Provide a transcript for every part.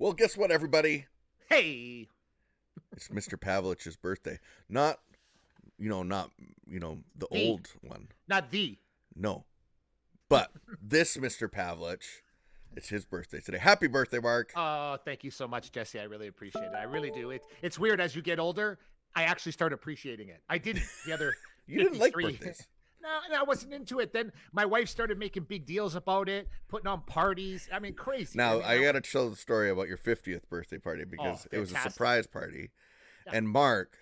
Well, guess what, everybody? Hey, It's Mr. Pavlich's birthday. Not the old one. not the. No. But this Mr. Pavlich, it's his birthday today. Happy birthday, Mark. Oh, thank you so much, Jesse. I really appreciate it. I really do. It's weird as you get older. I actually start appreciating it. I didn't the other. You didn't like 53. birthdays. No, I wasn't into it. Then my wife started making big deals about it, putting on parties. I mean, crazy. Now, I got to tell the story about your 50th birthday party because it was a surprise party. Yeah. And Mark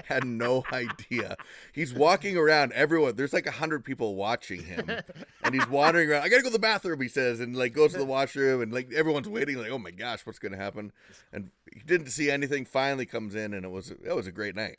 had no idea. He's walking around, everyone. There's like 100 people watching him. And he's wandering around. I got to go to the bathroom, he says, and like goes to the washroom. And like everyone's waiting, like, oh my gosh, what's going to happen? And he didn't see anything, finally comes in, and it was a great night.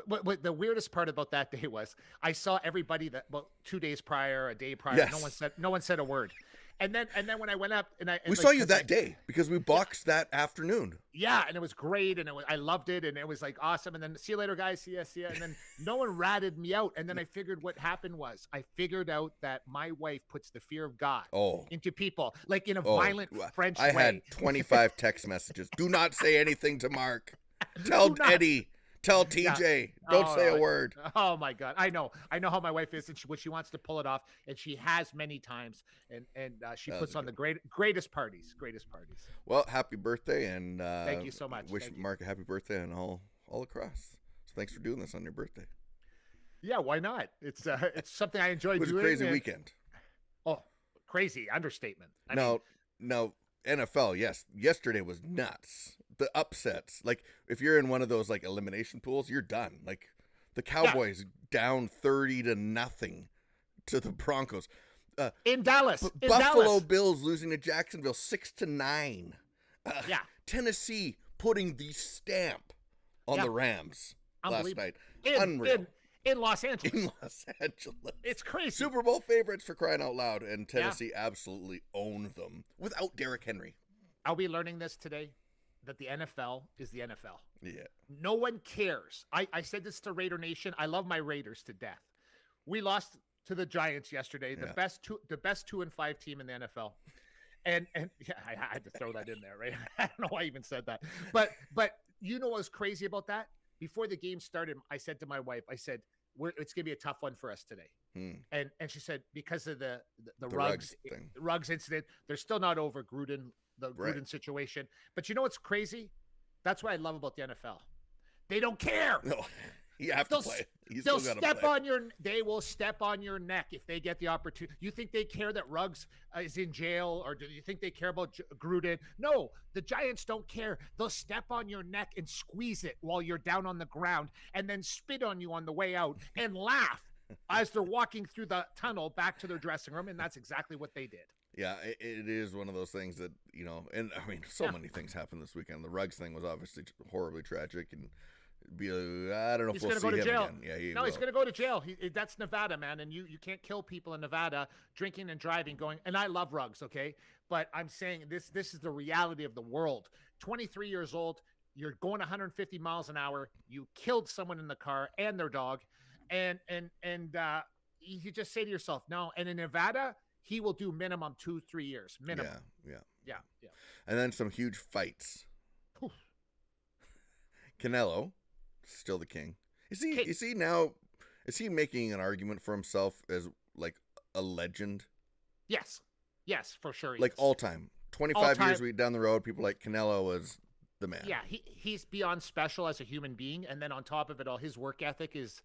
What the weirdest part about that day was I saw everybody that 2 days prior, a day prior. Yes. No one said a word. And then when I went up we saw you that day because we boxed that afternoon. Yeah, and it was great, and I loved it, and it was like awesome. And then see you later, guys. See ya. And then no one ratted me out. And then I figured what happened was I figured out that my wife puts the fear of God into people, like in a violent French way. I had 25 text messages. Do not say anything to Mark. Tell Eddie. Tell TJ. Don't say a word. Oh my God. I know how my wife is, and she wants to pull it off, and she has many times, and she puts on the greatest parties. Well, happy birthday, and thank you so much. Wish Mark a happy birthday and all across. So thanks for doing this on your birthday. Yeah, why not? It's something I enjoy doing. It was a crazy weekend. Oh, crazy understatement. No, NFL, yes. Yesterday was nuts. The upsets. Like, if you're in one of those, like, elimination pools, you're done. Like, the Cowboys down 30-0 to the Broncos. In Dallas. Buffalo Bills losing to Jacksonville 6-9. Tennessee putting the stamp on the Rams last night. Unreal. In Los Angeles. In Los Angeles. It's crazy. Super Bowl favorites, for crying out loud, and Tennessee absolutely owned them without Derrick Henry. Are we learning this today? That the NFL is the NFL. Yeah. No one cares. I said this to Raider Nation. I love my Raiders to death. We lost to the Giants yesterday, the best 2-5 team in the NFL. And yeah, I had to throw that in there, right? I don't know why I even said that. But you know what was crazy about that? Before the game started, I said to my wife, I said, it's going to be a tough one for us today. And she said, because of the Ruggs incident, they're still not over Gruden situation. But you know what's crazy? That's what I love about the NFL. They don't care. No, you have to play. They will step on your neck if they get the opportunity. You think they care that Ruggs is in jail, or do you think they care about Gruden? No, the Giants don't care. They'll step on your neck and squeeze it while you're down on the ground, and then spit on you on the way out and laugh as they're walking through the tunnel back to their dressing room. And that's exactly what they did. Yeah, it is one of those things that, and I mean, many things happened this weekend. The Ruggs thing was obviously horribly tragic, and I don't know if we'll see him again. Yeah, he's going to go to jail. That's Nevada, man, and you can't kill people in Nevada drinking and driving. And I love Ruggs, okay, but I'm saying this is the reality of the world. 23 years old, you're going 150 miles an hour. You killed someone in the car and their dog, and you just say to yourself, no. And in Nevada, he will do minimum 2-3 years. Minimum. Yeah. And then some huge fights. Whew. Canelo, still the king. Is he making an argument for himself as like a legend? Yes, for sure. Like all time. 25 years down the road, people like Canelo was the man. Yeah, he's beyond special as a human being, and then on top of it all, his work ethic is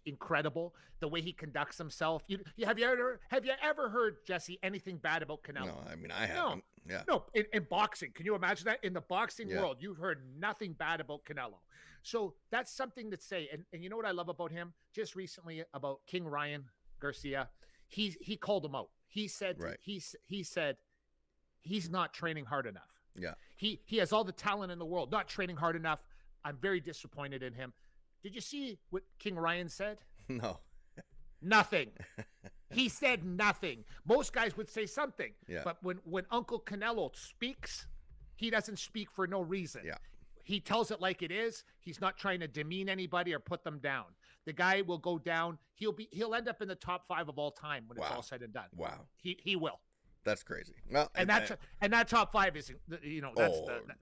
incredible. The way he conducts himself. Have you ever heard, Jesse, anything bad about Canelo? No, I mean, I haven't. Yeah. No, in boxing, can you imagine that? In the boxing world, you've heard nothing bad about Canelo. So that's something to say. And you know what I love about him? Just recently about King Ryan Garcia, he called him out. He said he said he's not training hard enough. Yeah. He has all the talent in the world, not training hard enough. I'm very disappointed in him. Did you see what King Ryan said? No. Nothing. He said nothing. Most guys would say something. Yeah. But when Uncle Canelo speaks, he doesn't speak for no reason. Yeah. He tells it like it is. He's not trying to demean anybody or put them down. The guy will go down. He'll end up in the top 5 of all time when it's all said and done. Wow. He will. That's crazy. Well, and that top 5 is, that's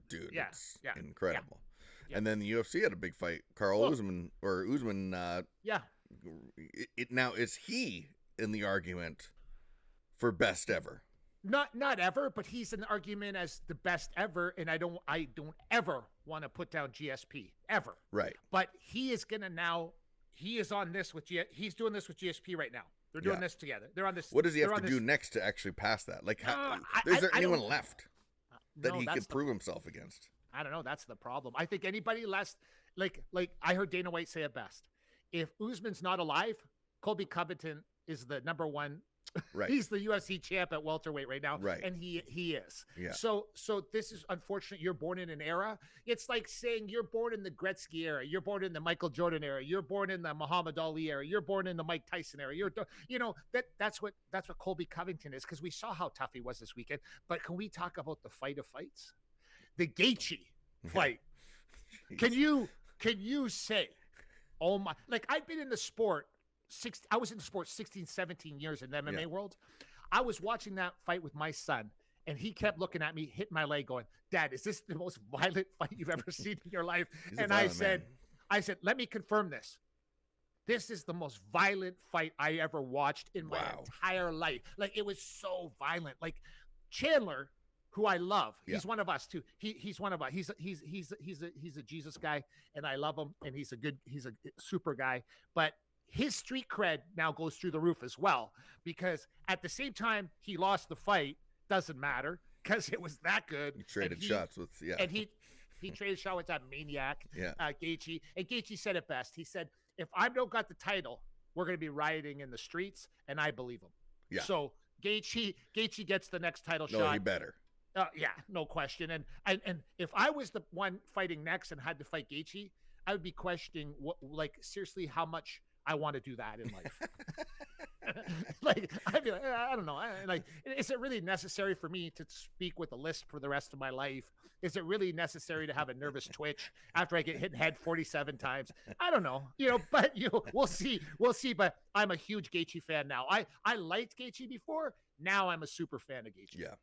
dude, yeah, it's yeah, incredible. yeah. And then the UFC had a big fight. Usman. Yeah. Now is he in the argument for best ever? Not ever, but he's in the argument as the best ever, and I don't ever want to put down GSP ever. Right. But he is gonna now. He is on this with he's doing this with GSP right now. They're doing this together. They're on this. What does he have to do next to actually pass that? Like, is there anyone left that he could prove himself against? I don't know. That's the problem. I think anybody less, like I heard Dana White say it best. If Usman's not alive, Colby Covington is the number 1. Right. He's the UFC champ at welterweight right now. Right. And he is. Yeah. So this is unfortunate. You're born in an era. It's like saying you're born in the Gretzky era. You're born in the Michael Jordan era. You're born in the Muhammad Ali era. You're born in the Mike Tyson era. That's what Colby Covington is, because we saw how tough he was this weekend. But can we talk about the fight of fights? The Gaethje fight. Can you say, oh my, like, I've been in the sport I was in the sport 16, 17 years in the MMA world. I was watching that fight with my son, and he kept looking at me, hitting my leg, going, "Dad, is this the most violent fight you've ever seen in your life?" And I said, "Let me confirm this. This is the most violent fight I ever watched in my entire life. Like, it was so violent. Like, Chandler, who I love, he's one of us too. He's one of us. He's a Jesus guy, and I love him, and he's a super guy. But his street cred now goes through the roof as well, because at the same time he lost the fight, doesn't matter, because it was that good. He traded shots with and he traded shots with that maniac, Gaethje. And Gaethje said it best. He said, "If I don't got the title, we're going to be rioting in the streets," and I believe him. Yeah. So Gaethje gets the next title shot. No, he better. Yeah, no question. And if I was the one fighting next and had to fight Gaethje, I would be questioning seriously how much I want to do that in life. Like, I'd be like, I don't know. Is it really necessary for me to speak with a lisp for the rest of my life? Is it really necessary to have a nervous twitch after I get hit in the head 47 times? I don't know. But we'll see. But I'm a huge Gaethje fan now. I liked Gaethje before. Now I'm a super fan of Gaethje. Yeah.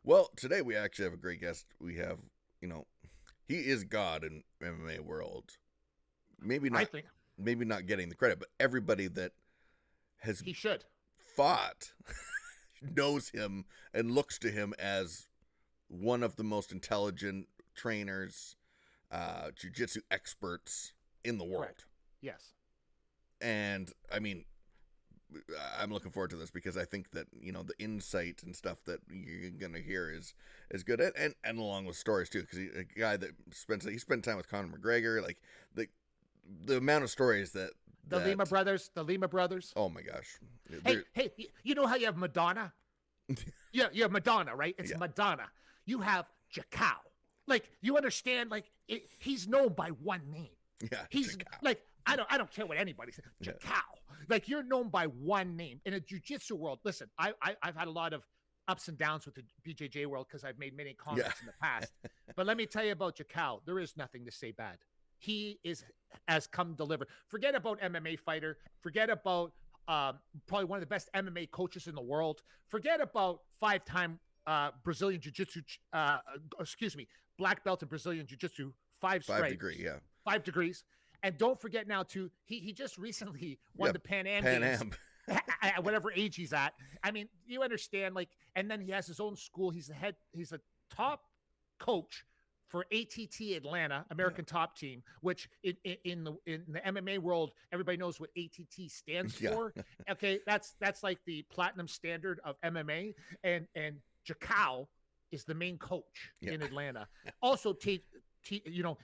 Well, today we actually have a great guest. We have, he is God in MMA world. Maybe not getting the credit, but everybody that he should fought knows him and looks to him as one of the most intelligent trainers, jiu-jitsu experts in the world. Correct. Yes. And I mean, I'm looking forward to this, because I think that, the insight and stuff that you're going to hear is good. And along with stories too, because a guy that spent time with Conor McGregor, like the amount of stories that the Lima brothers. Oh my gosh. Hey, you know how you have Madonna? Yeah, you have Madonna, right? It's Madonna. You have Jakao. Like, you understand, like, he's known by one name. Yeah. He's Jakao. like, I don't care what anybody says. Jakao. Like, you're known by one name. In a jiu-jitsu world, listen, I've had a lot of ups and downs with the BJJ world, because I've made many comments in the past. But let me tell you about Jakao. There is nothing to say bad. He has come delivered. Forget about MMA fighter. Forget about probably one of the best MMA coaches in the world. Forget about 5-time Brazilian Jiu Jitsu, black belt in Brazilian Jiu Jitsu, 5 stripes. 5 degree, yeah. 5 degrees. And don't forget now, too, he just recently won the Pan Am Games at whatever age he's at. I mean, you understand, like, and then he has his own school. He's a top coach for ATT Atlanta, American Top Team, which in the MMA world, everybody knows what ATT stands for. Okay, that's like the platinum standard of MMA, and Jakao is the main coach in Atlanta. Also,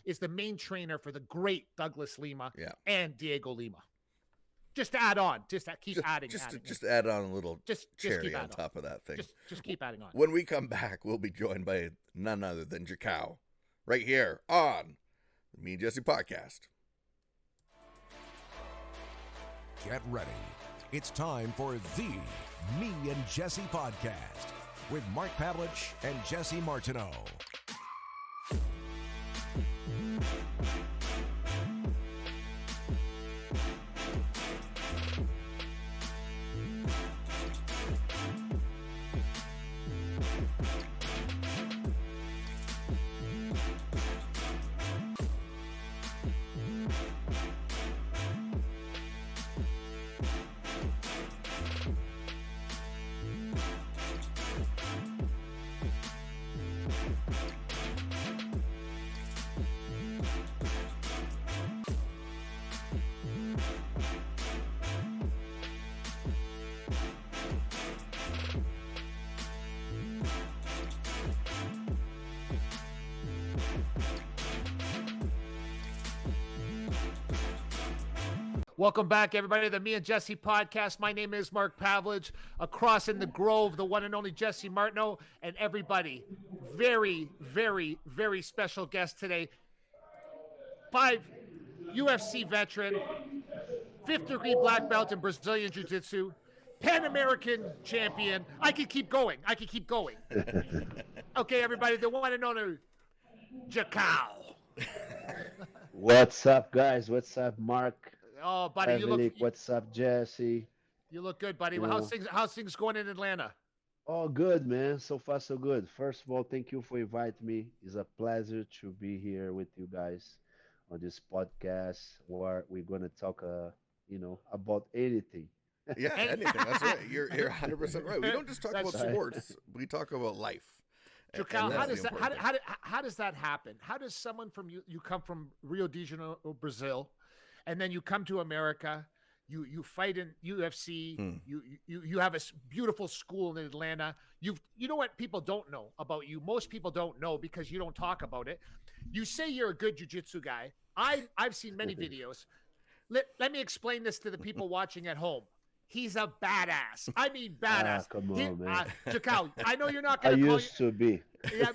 is the main trainer for the great Douglas Lima and Diego Lima. Just to add on, just add on a little cherry on top of that thing. Just keep adding on. When we come back, we'll be joined by none other than Jakao, right here on the Me and Jesse podcast. Get ready. It's time for the Me and Jesse podcast with Mark Pavlich and Jesse Martineau. Welcome back, everybody, to the Me and Jesse podcast. My name is Mark Pavlich. Across in the Grove, the one and only Jesse Martineau, and everybody, very, very, very special guest today. 5 UFC veteran, 5th degree black belt in Brazilian Jiu Jitsu, Pan American champion. I could keep going. Okay, everybody, the one and only Jakao. What's up, guys? What's up, Mark? Oh, buddy, you look. What's up, Jesse? You look good, buddy. How's things going in Atlanta? Oh, good, man. So far, so good. First of all, thank you for inviting me. It's a pleasure to be here with you guys on this podcast where we're gonna talk, about anything. Yeah, anything. That's right. You're 100% right. We don't just talk about sports. We talk about life. Jakao, how does that happen? How does someone from you come from Rio de Janeiro, Brazil, and then you come to America, you fight in UFC, you have a beautiful school in Atlanta. You know what people don't know about you? Most people don't know because you don't talk about it. You say you're a good jiu-jitsu guy. I've seen many videos. Let me explain this to the people watching at home. He's a badass. I mean, badass. Come on, man. Jakao, I know you're not going to call used to be. Yeah,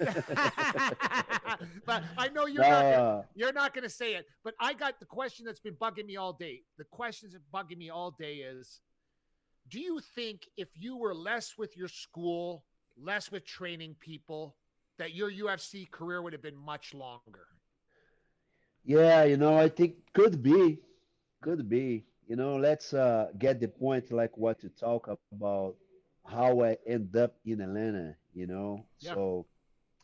but I know you're not going to say it. But I got the question that's been bugging me all day. The questions that bugging me all day is, do you think if you were less with your school, less with training people, that your UFC career would have been much longer? Yeah, I think could be. Let's get the point, like what you talk about, how I end up in Atlanta, Yeah. So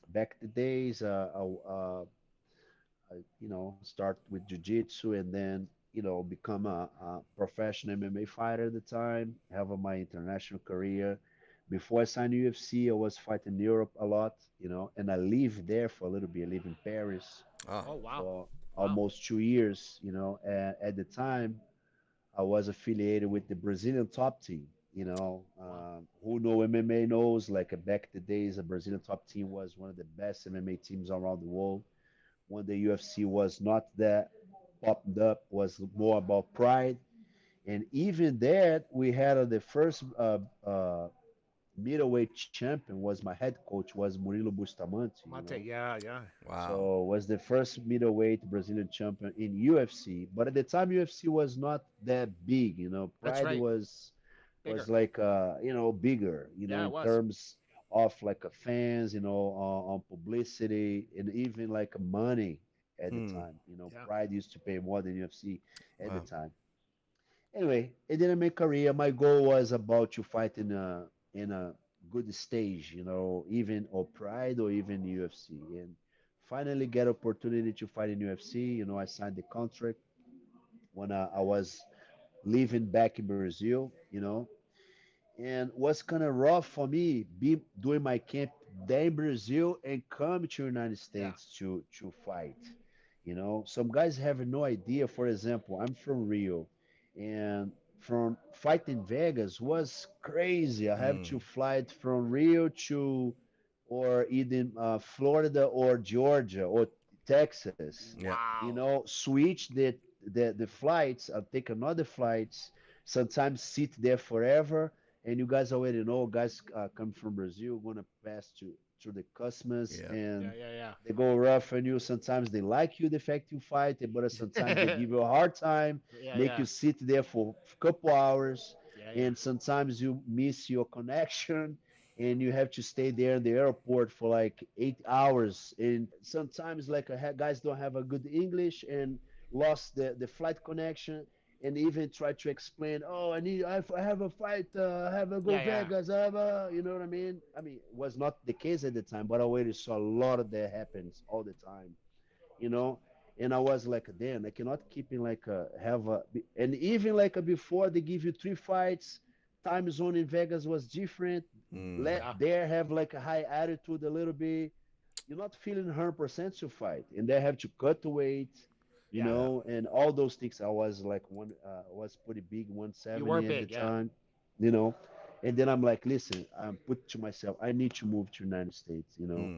back the days, I start with jiu-jitsu and then, become a professional MMA fighter at the time, have my international career. Before I signed UFC, I was fighting in Europe a lot, and I lived there for a little bit. I live in Paris. Oh, wow. For almost 2 years, and at the time, I was affiliated with the Brazilian top team. Who know MMA knows, like back the days, the Brazilian top team was one of the best MMA teams around the world. When the UFC was not that popped up, was more about pride. And even that, we had the first middleweight champion was my head coach, was Murilo Bustamante. Yeah. Wow. So was the first middleweight Brazilian champion in UFC. But at the time, UFC was not that big. That's Pride right. was Bigger. like bigger. Yeah, it in was. terms of like fans. On publicity and even like money at the time. Yeah. Pride used to pay more than UFC at Wow. the time. Anyway, it didn't make career. My goal was about to fight in a good stage, even or Pride or even UFC, and finally get opportunity to fight in UFC. I signed the contract when I was living back in Brazil, and was kind of rough for me be doing my camp there in Brazil and come to United States to fight. Some guys have no idea. For example, I'm from Rio, and from fighting Vegas was crazy. I have to fly it from Rio to or either Florida or Georgia or Texas. Yeah. Wow. Switch the flights. I'll take another flights. Sometimes sit there forever. And you guys already know, guys come from Brazil, gonna pass through the customs, and they go rough on you. Sometimes they like you, the fact you fight, but sometimes they give you a hard time, make you sit there for a couple hours, and sometimes you miss your connection, and you have to stay there in the airport for like 8 hours. And sometimes like guys don't have a good English and lost the flight connection. And even try to explain, I have a fight, I have a go Vegas, I have a, you know what I mean? It was not the case at the time, but I already saw a lot of that happens all the time, And I was like, damn, I cannot keep in like and even like before they give you 3 fights, time zone in Vegas was different. Let there have like a high attitude a little bit. you're not feeling 100% to fight, and they have to cut the weight, Yeah. and all those things. I was like was pretty big, You were 170 at the big, yeah. time, you know. And then I'm like, listen, I'm put to myself, I need to move to United States,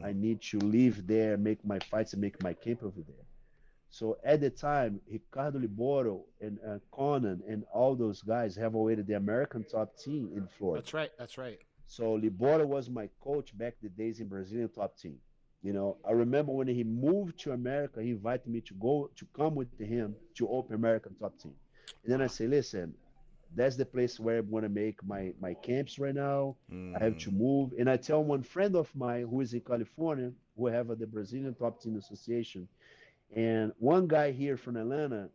I need to live there, make my fights, and make my camp over there. So at the time, Ricardo Liboro and Conan and all those guys have already the American top team in Florida. That's right. That's right. So Libora was my coach back the days in Brazilian top team. I remember when he moved to America, he invited me to come with him to open American top team. And then I say, listen, that's the place where I'm gonna make my camps right now. I have to move. And I tell one friend of mine who is in California, who have the Brazilian Top Team Association, and one guy here from Atlanta,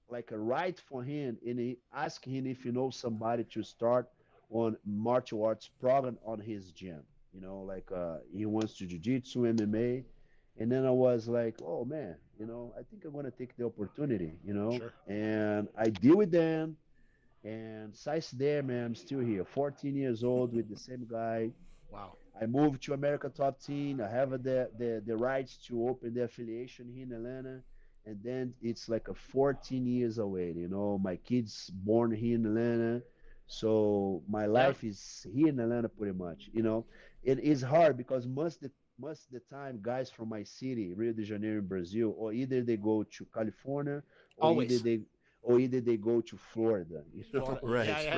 like a right for him, and he asked him if he knows somebody to start on martial arts program on his gym. Like he wants to jiu-jitsu, MMA. And then I was like, oh man, I think I'm gonna take the opportunity. Sure. And I deal with them, and since there, man, I'm still here, 14 years old with the same guy. Wow. I moved to America Top Team. I have the rights to open the affiliation here in Atlanta. And then it's like a 14 years away. My kids born here in Atlanta. So my life is here in Atlanta pretty much. It is hard because most of the time guys from my city, Rio de Janeiro in Brazil, or either they go to California or Always. either they go to Florida. Florida. Right, Yeah, right,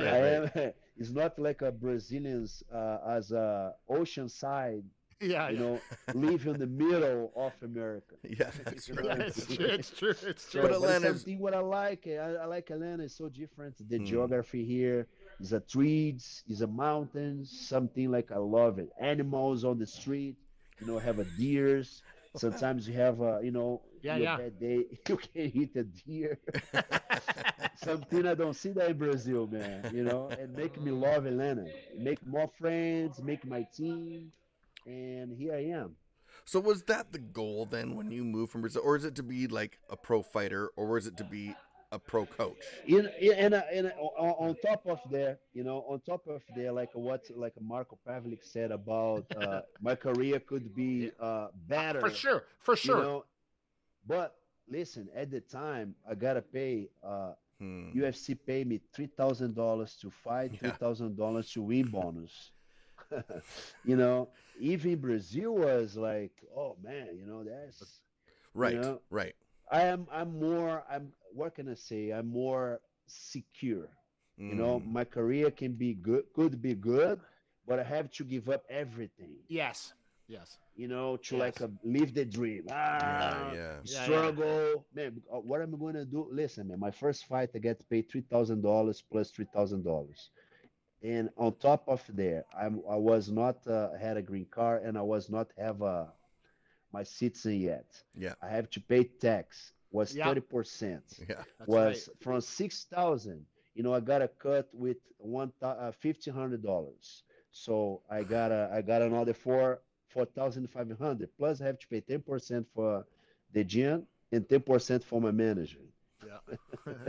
yeah. right. It's not like a Brazilians as a oceanside, Yeah, yeah. live in the middle of America. Yeah, that's You know right. what I'm It's saying? true. It's true. It's So, true. But but it's Atlanta's something what I like. I like Atlanta. It's so different. The geography here is a trees, is a mountains, something like I love it. Animals on the street, have a deers. Sometimes you have Yeah, your yeah. bad day, you can hit a deer. Something I don't see that in Brazil, man. And make me love Atlanta, make more friends, make my team, and here I am. So was that the goal then when you moved from Brazil, or is it to be like a pro fighter, or was it to be a pro coach? On top of there, like like Marco Pavlik said about my career could be For better, sure. For you sure. know. But listen, at the time, I gotta pay. UFC pay me $3,000 to fight, Yeah. $3,000 to win bonus. you know, Even Brazil was like, oh man, that's you Right, know, right. I'm what can I say? I'm more secure. My career can be good, could be good, but I have to give up everything, Yes. Yes. to Yes. like live the dream. Yeah, yeah. Struggle, man. What am I gonna do? Listen, man. My first fight, I get paid $3,000 plus $3,000, and on top of there, I was not had a green card, and I was not have my citizen yet. Yeah. I have to pay tax. Was Yeah. 30%. Yeah. That's Was right. from 6,000. I got a cut with $1,500. So I got another 4,500. Plus I have to pay 10% for the gym and 10% for my manager. Yeah.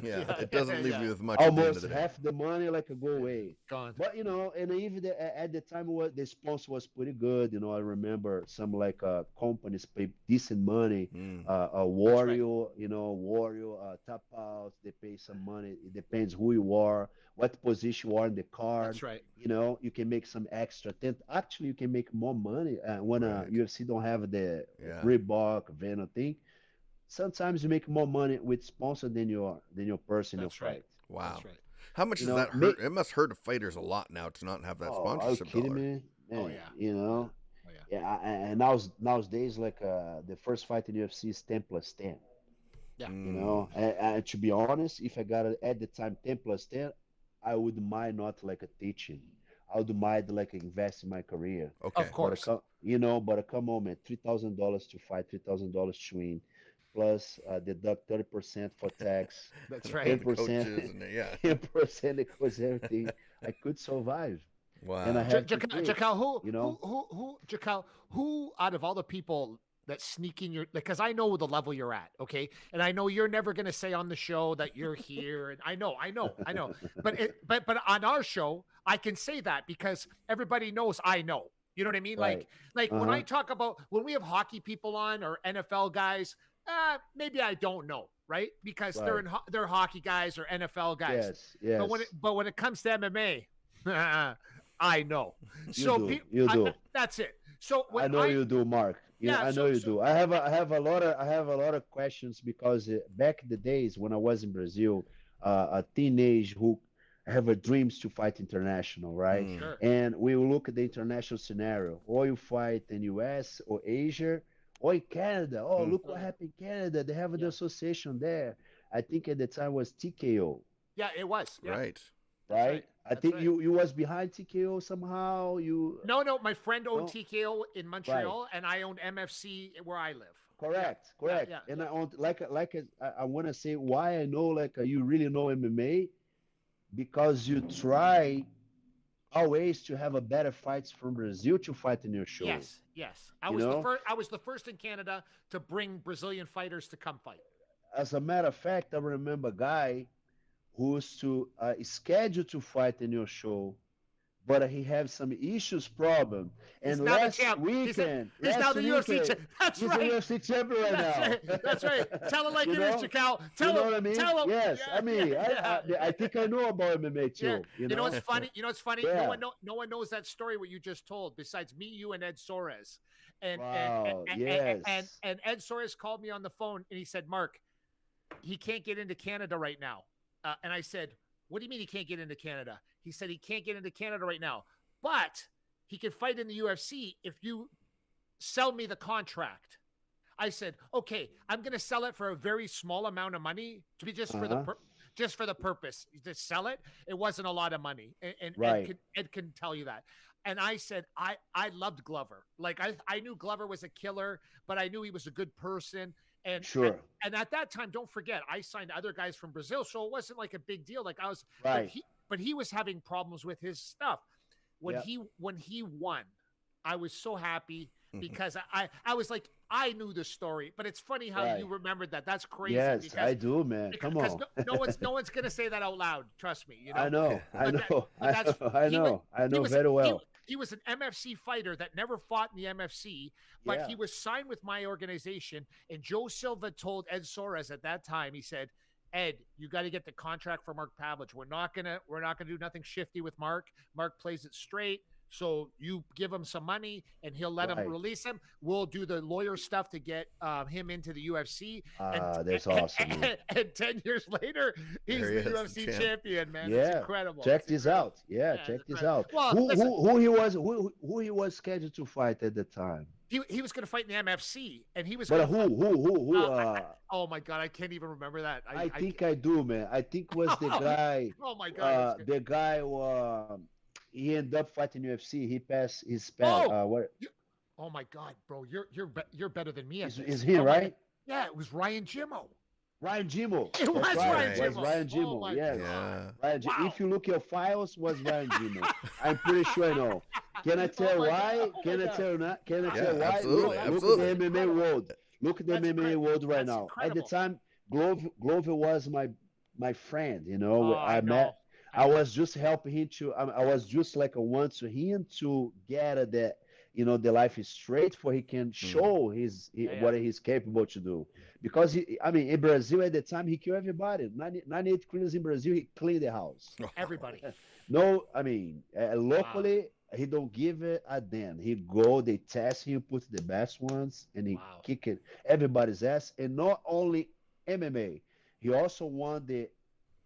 Yeah. It doesn't leave yeah. you with much at the end of Almost the day. half the money like go away. Gone. But and even at the time, the sponsor was pretty good. I remember some like companies pay decent money. A Warrior, Warrior, Tap Out, they pay some money. It depends who you are, what position you are in the card. That's right. You can make some extra. Actually, you can make more money when Right. UFC don't have the Yeah. Reebok, Venom thing. Sometimes you make more money with sponsor than your personal That's right. fight. Wow. That's right. How much does that hurt? It must hurt fighters a lot now to not have that Oh, are you sponsorship kidding dollar. me? Oh, Man, yeah. Oh, yeah. Yeah, and nowadays, like the first fight in UFC is 10 plus 10. Yeah. And to be honest, if I got it at the time 10 plus 10, I would mind not like a teaching. I would mind like invest in my career. Okay. Of course. But come on, man, $3,000 to fight, $3,000 to win, plus deduct 30% for tax, That's right. 10%, Coaches and yeah. 10% it goes everything. I could survive, and I Wow. have to pay. Jakao, Jakao, who out of all the people that sneak in your, because I know the level you're at, okay, and I know you're never going to say on the show that you're here, and I know, but on our show I can say that because everybody knows I know. You know what I mean? Right. Like when I talk about, when we have hockey people on or NFL guys, maybe I don't know, right? Because they're hockey guys or NFL guys. Yes. But when it comes to MMA, I know. You do. That's it. So I know you do, Mark. I know you do. I have a lot of questions because back in the days when I was in Brazil, a teenage who have a dreams to fight international, right? Sure. And we will look at the international scenario. Or you fight in US or Asia or in Canada. Oh, look what happened in Canada. They have the association there. I think at the time was TKO. Yeah, it was. Yeah. Right. Right? I think you was behind TKO somehow. No, my friend owned TKO in Montreal, and I owned MFC where I live. Correct. Yeah. And I owned I want to say why I know you really know MMA, because you try always to have a better fights from Brazil to fight in your show. Yes. I was the first in Canada to bring Brazilian fighters to come fight. As a matter of fact, I remember a guy who's to schedule to fight in your show, but he has some problem. And last weekend, he's now the UFC champ. That's right. He's the UFC champion right now. That's right. Tell him like it is, Jakao. Tell him what I mean? Tell him. Yes, I think I know about MMA too. Yeah. You know what's funny? Yeah. No one knows that story what you just told besides me, you, and Ed Soares. And Ed Soares called me on the phone and he said, Mark, he can't get into Canada right now. And I said, what do you mean he can't get into Canada? He said he can't get into Canada right now, but he can fight in the UFC if you sell me the contract. I said, okay, I'm going to sell it for a very small amount of money to be just for the purpose to sell it. It wasn't a lot of money. And Ed can tell you that. And I said, I loved Glover. Like I knew Glover was a killer, but I knew he was a good person. And sure. And at that time, don't forget, I signed other guys from Brazil, so it wasn't like a big deal. Like I was, but he was having problems with his stuff. When he won, I was so happy because I was like, I knew the story, but it's funny how you remembered that. That's crazy. Yes, I do, man. Come on. Because no one's gonna say that out loud. Trust me. You know. I know very well. He was an MFC fighter that never fought in the MFC, but he was signed with my organization. And Joe Silva told Ed Soares at that time, he said, Ed, you got to get the contract for Mark Pavlich. We're not gonna do nothing shifty with Mark. Mark plays it straight. So you give him some money and he'll let him release him. We'll do the lawyer stuff to get him into the UFC. That's awesome. And 10 years later, he's the UFC champion, man. Yeah. It's incredible. Check this out. Check this out. Well, who he was scheduled to fight at the time? He was going to fight in the MFC, and he was. But who? Oh my God, I can't even remember that. I think I do, man. I think was the guy. Oh my God. The guy. He ended up fighting UFC. He passed his pass. Oh my God, bro, you're better than me. Is he right? Yeah, it was Ryan Jimmo. Ryan Jimmo. It was Ryan Jimmo. Was Ryan Jimmo. Oh yes. Yeah. Ryan wow. If you look at your files, was Ryan Jimmo. I'm pretty sure I know. Can I tell why? Can I tell why? Absolutely. Look at the MMA world. Look at the MMA world right now. Incredible. At the time, Glover was my friend. You know, I met. I was just helping him to. I was just like a one to him to get that. You know, the life is straight for he can show what he's capable to do. Because in Brazil at the time he killed everybody. 98 criminals in Brazil, he cleaned the house. Everybody. No, locally he don't give it a damn. He go, they test him, put the best ones, and he kick it everybody's ass. And not only MMA, he also won the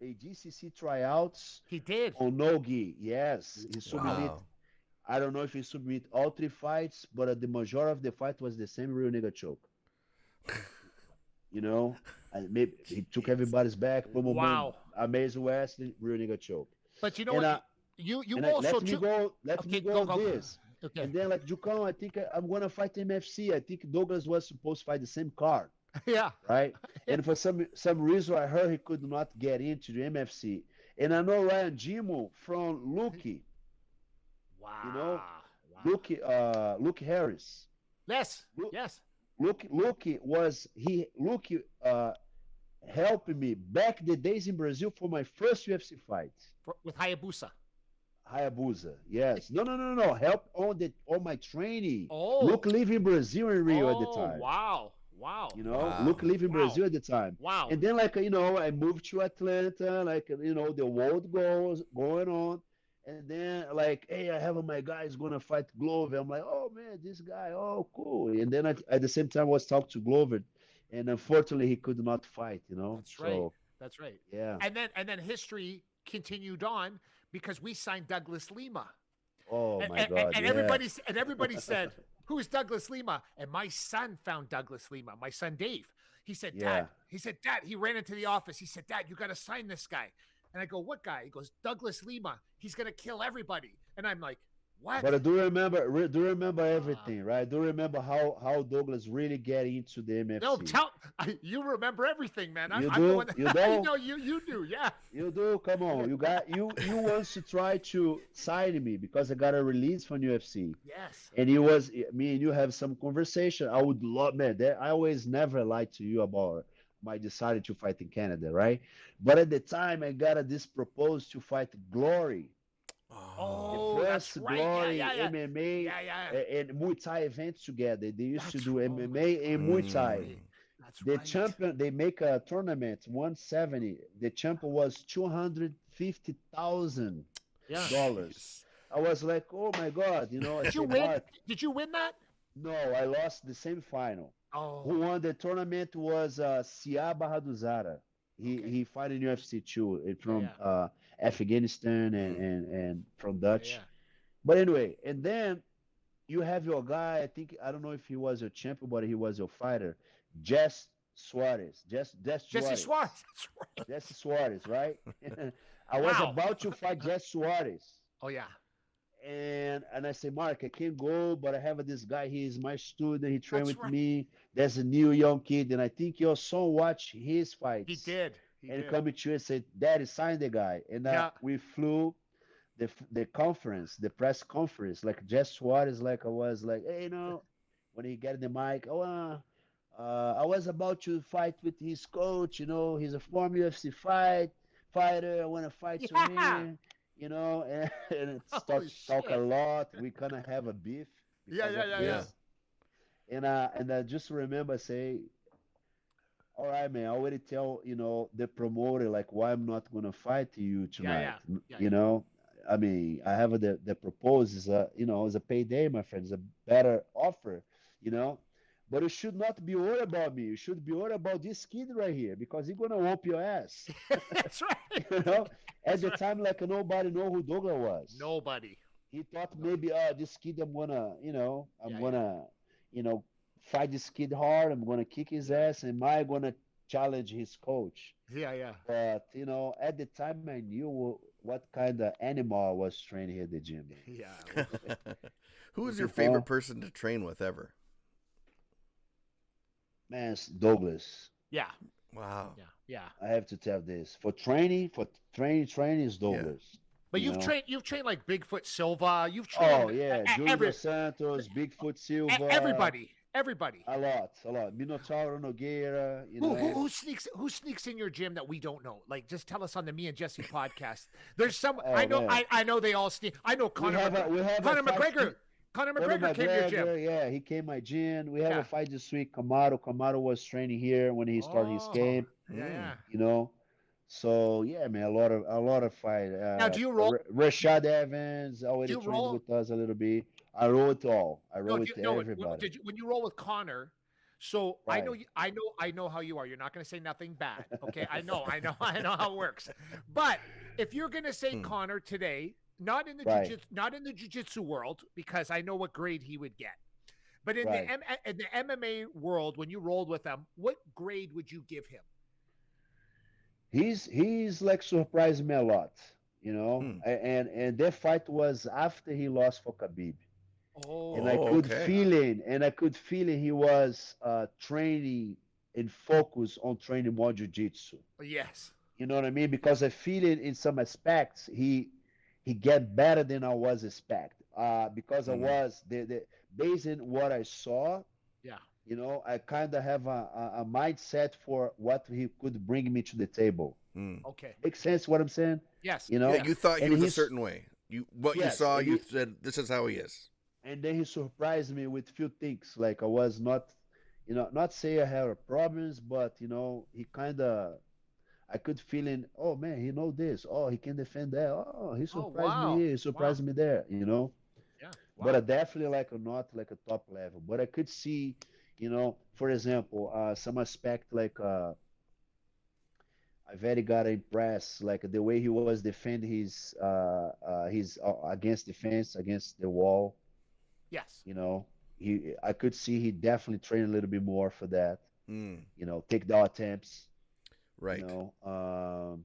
ADCC tryouts. He did on no-gi. Yes, he submit. I don't know if he submit all 3 fights, but the majority of the fight was the same real nigga choke. You know, maybe he took everybody's back. Boom, boom, boom. Amazing West, real nigga choke. But you know what? You also let me go this. Okay. And then like Jucao, I think I'm gonna fight MFC. I think Douglas was supposed to fight the same card. Yeah. Right. And for some reason, I heard he could not get into the MFC. And I know Ryan Jimmo from Luke. Wow. You know, Luke Harris. Yes. Luke helped me back the days in Brazil for my first UFC fight. With Hayabusa. Hayabusa. Yes. No. Help on my training. Oh. Luke lived in Brazil and Rio at the time. Wow. You know, Wow. Luke lived in Brazil at the time. Wow. And then, like, I moved to Atlanta, like, the world goes going on. And then, like, hey, I have my guys gonna fight Glover. I'm like, oh man, this guy, oh cool. And then at the same time, I was talking to Glover, and unfortunately, he could not fight. That's right. So That's right. yeah. And then history continued on because we signed Douglas Lima. Oh my God. And yeah. everybody said, "Who's Douglas Lima?" And my son found Douglas Lima. My son Dave. He said, "Dad." He said, "Dad." He ran into the office. He said, "Dad, you got to sign this guy." And I go, "What guy?" He goes, "Douglas Lima. He's gonna kill everybody." And I'm like, "What?" But I do remember everything, right? I do remember how Douglas really get into the MFC. No, you remember everything, man. You I'm do? the one You do? No, you do, yeah. You do? Come on. You once to try to sign me because I got a release from UFC. Yes. And me and you have some conversation. I would love, man. I always never lied to you about my decided to fight in Canada, right? But at the time, I got this proposed to fight Glory. Oh, The that's first right. Glory Yeah. MMA Yeah. and Muay Thai events together. They used to That's do right. MMA and Muay Thai. That's The right. champion, they make a tournament, 170. The champion was $250,000. Yeah. I was like, oh my God, I Did you said, win? Mark, Did you win that? no, I lost the semifinal. Who Oh, won the tournament was Sia Bahaduzara. He fought in UFC too, from Afghanistan and from Dutch. yeah. But anyway, and then you have your guy. I don't know if he was your champion, but he was your fighter, Jess Suarez. Jesse Suarez. That's right. Jesse Suarez, right? I was Wow. about to fight Jess Suarez. Oh yeah. And I say, Mark, I can't go, but I have this guy. He is my student. He trained That's with right. me. There's a new young kid, and I think your son watched his fights. He did. He And did. come to you and said, Daddy, sign the guy. And we flew the conference, the press conference, like Jess Suarez, like I was like, hey, when he got the mic, I was about to fight with his coach. He's a former UFC fighter. I want to fight to him. And talk a lot. We kind of have a beef. Yeah. And I just remember say, all right, man, I already tell, the promoter, like, why I'm not going to fight you tonight. Yeah. I mean, I have the propose is is a payday, my friend. It's a better offer, But you should not be worried about me. You should be worried about this kid right here because he's gonna whoop your ass. That's right. At the time, like nobody know who Douglas was. Nobody. He thought maybe, this kid, I'm gonna, fight this kid hard. I'm gonna kick his ass. Am I gonna challenge his coach? Yeah. But at the time, I knew what kind of animal I was training here at the gym. Yeah. Who is your favorite person to train with ever? Man, it's Douglas. Yeah. Wow. Yeah. I have to tell this. For training is Douglas. But you've trained like Bigfoot Silva. You've trained. Oh yeah, Júlio Santos, Bigfoot Silva. Everybody. A lot. Minotauro Nogueira. Who sneaks in your gym that we don't know? Like, just tell us on the Me and Jesse podcast. There's some. I know they all sneak. I know Conor McGregor. Conor McGregor came to your gym. Yeah, he came my gym. We have a fight this week. Kamaru was training here when he started his camp. Yeah. So yeah, man, a lot of fight. Now, do you roll? Rashad Evans already trained with us a little bit. I roll it all. I roll it to everybody. When you roll with Conor, so Right. I know how you are. You're not going to say nothing bad, okay? I know how it works. But if you're going to say Conor today, not in the jiu-jitsu world, because I know what grade he would get, but in the MMA world, when you rolled with him, what grade would you give him? He's like surprised me a lot, and that fight was after he lost for Khabib. Oh, And I could feel it. He was training and focused on training more jiu-jitsu. Yes. You know what I mean? Because I feel it in some aspects he get better than I was expect. Because I was based on what I saw. Yeah. I kind of have a mindset for what he could bring me to the table. Okay. Makes sense what I'm saying? Yes. Yeah, you thought he was a certain way. What you Yes, saw, and you said this is how he is. and then he surprised me with few things. Like I was not, not say I have problems, but he kind of, I could feel in. Oh man, he know this. Oh, he can defend that. Oh, he Oh, surprised me wow. here. He Wow. surprised me there. Yeah. But I Wow. definitely like not like a top level. But I could see, for example, some aspect like I very got impressed like the way he was defend his against defense against the wall. Yes. You know, I could see he definitely trained a little bit more for that. Mm, Takedown attempts. You right. know,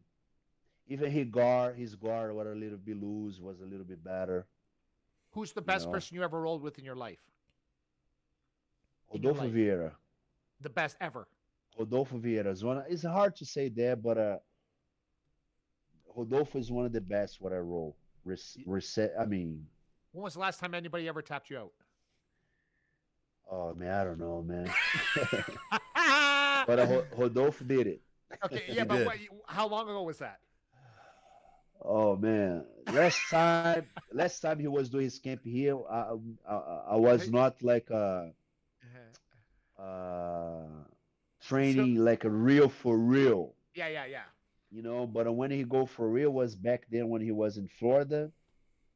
even his guard was a little bit loose, was a little bit better. Who's the You best know, person you ever rolled with in your life? In your Rodolfo life, Vieira. the best ever. Rodolfo Vieira is one. It's hard to say that, but Rodolfo is one of the best what I roll. Reset. I mean, When was the last time anybody ever tapped you out? oh man, I don't know, man. But Rodolfo did it. Okay, He yeah, but did. how long ago was that? Oh man, last time he was doing his camp here, I was not like uh So, training like a real for real, yeah. But when he go for real was back then when he was in Florida.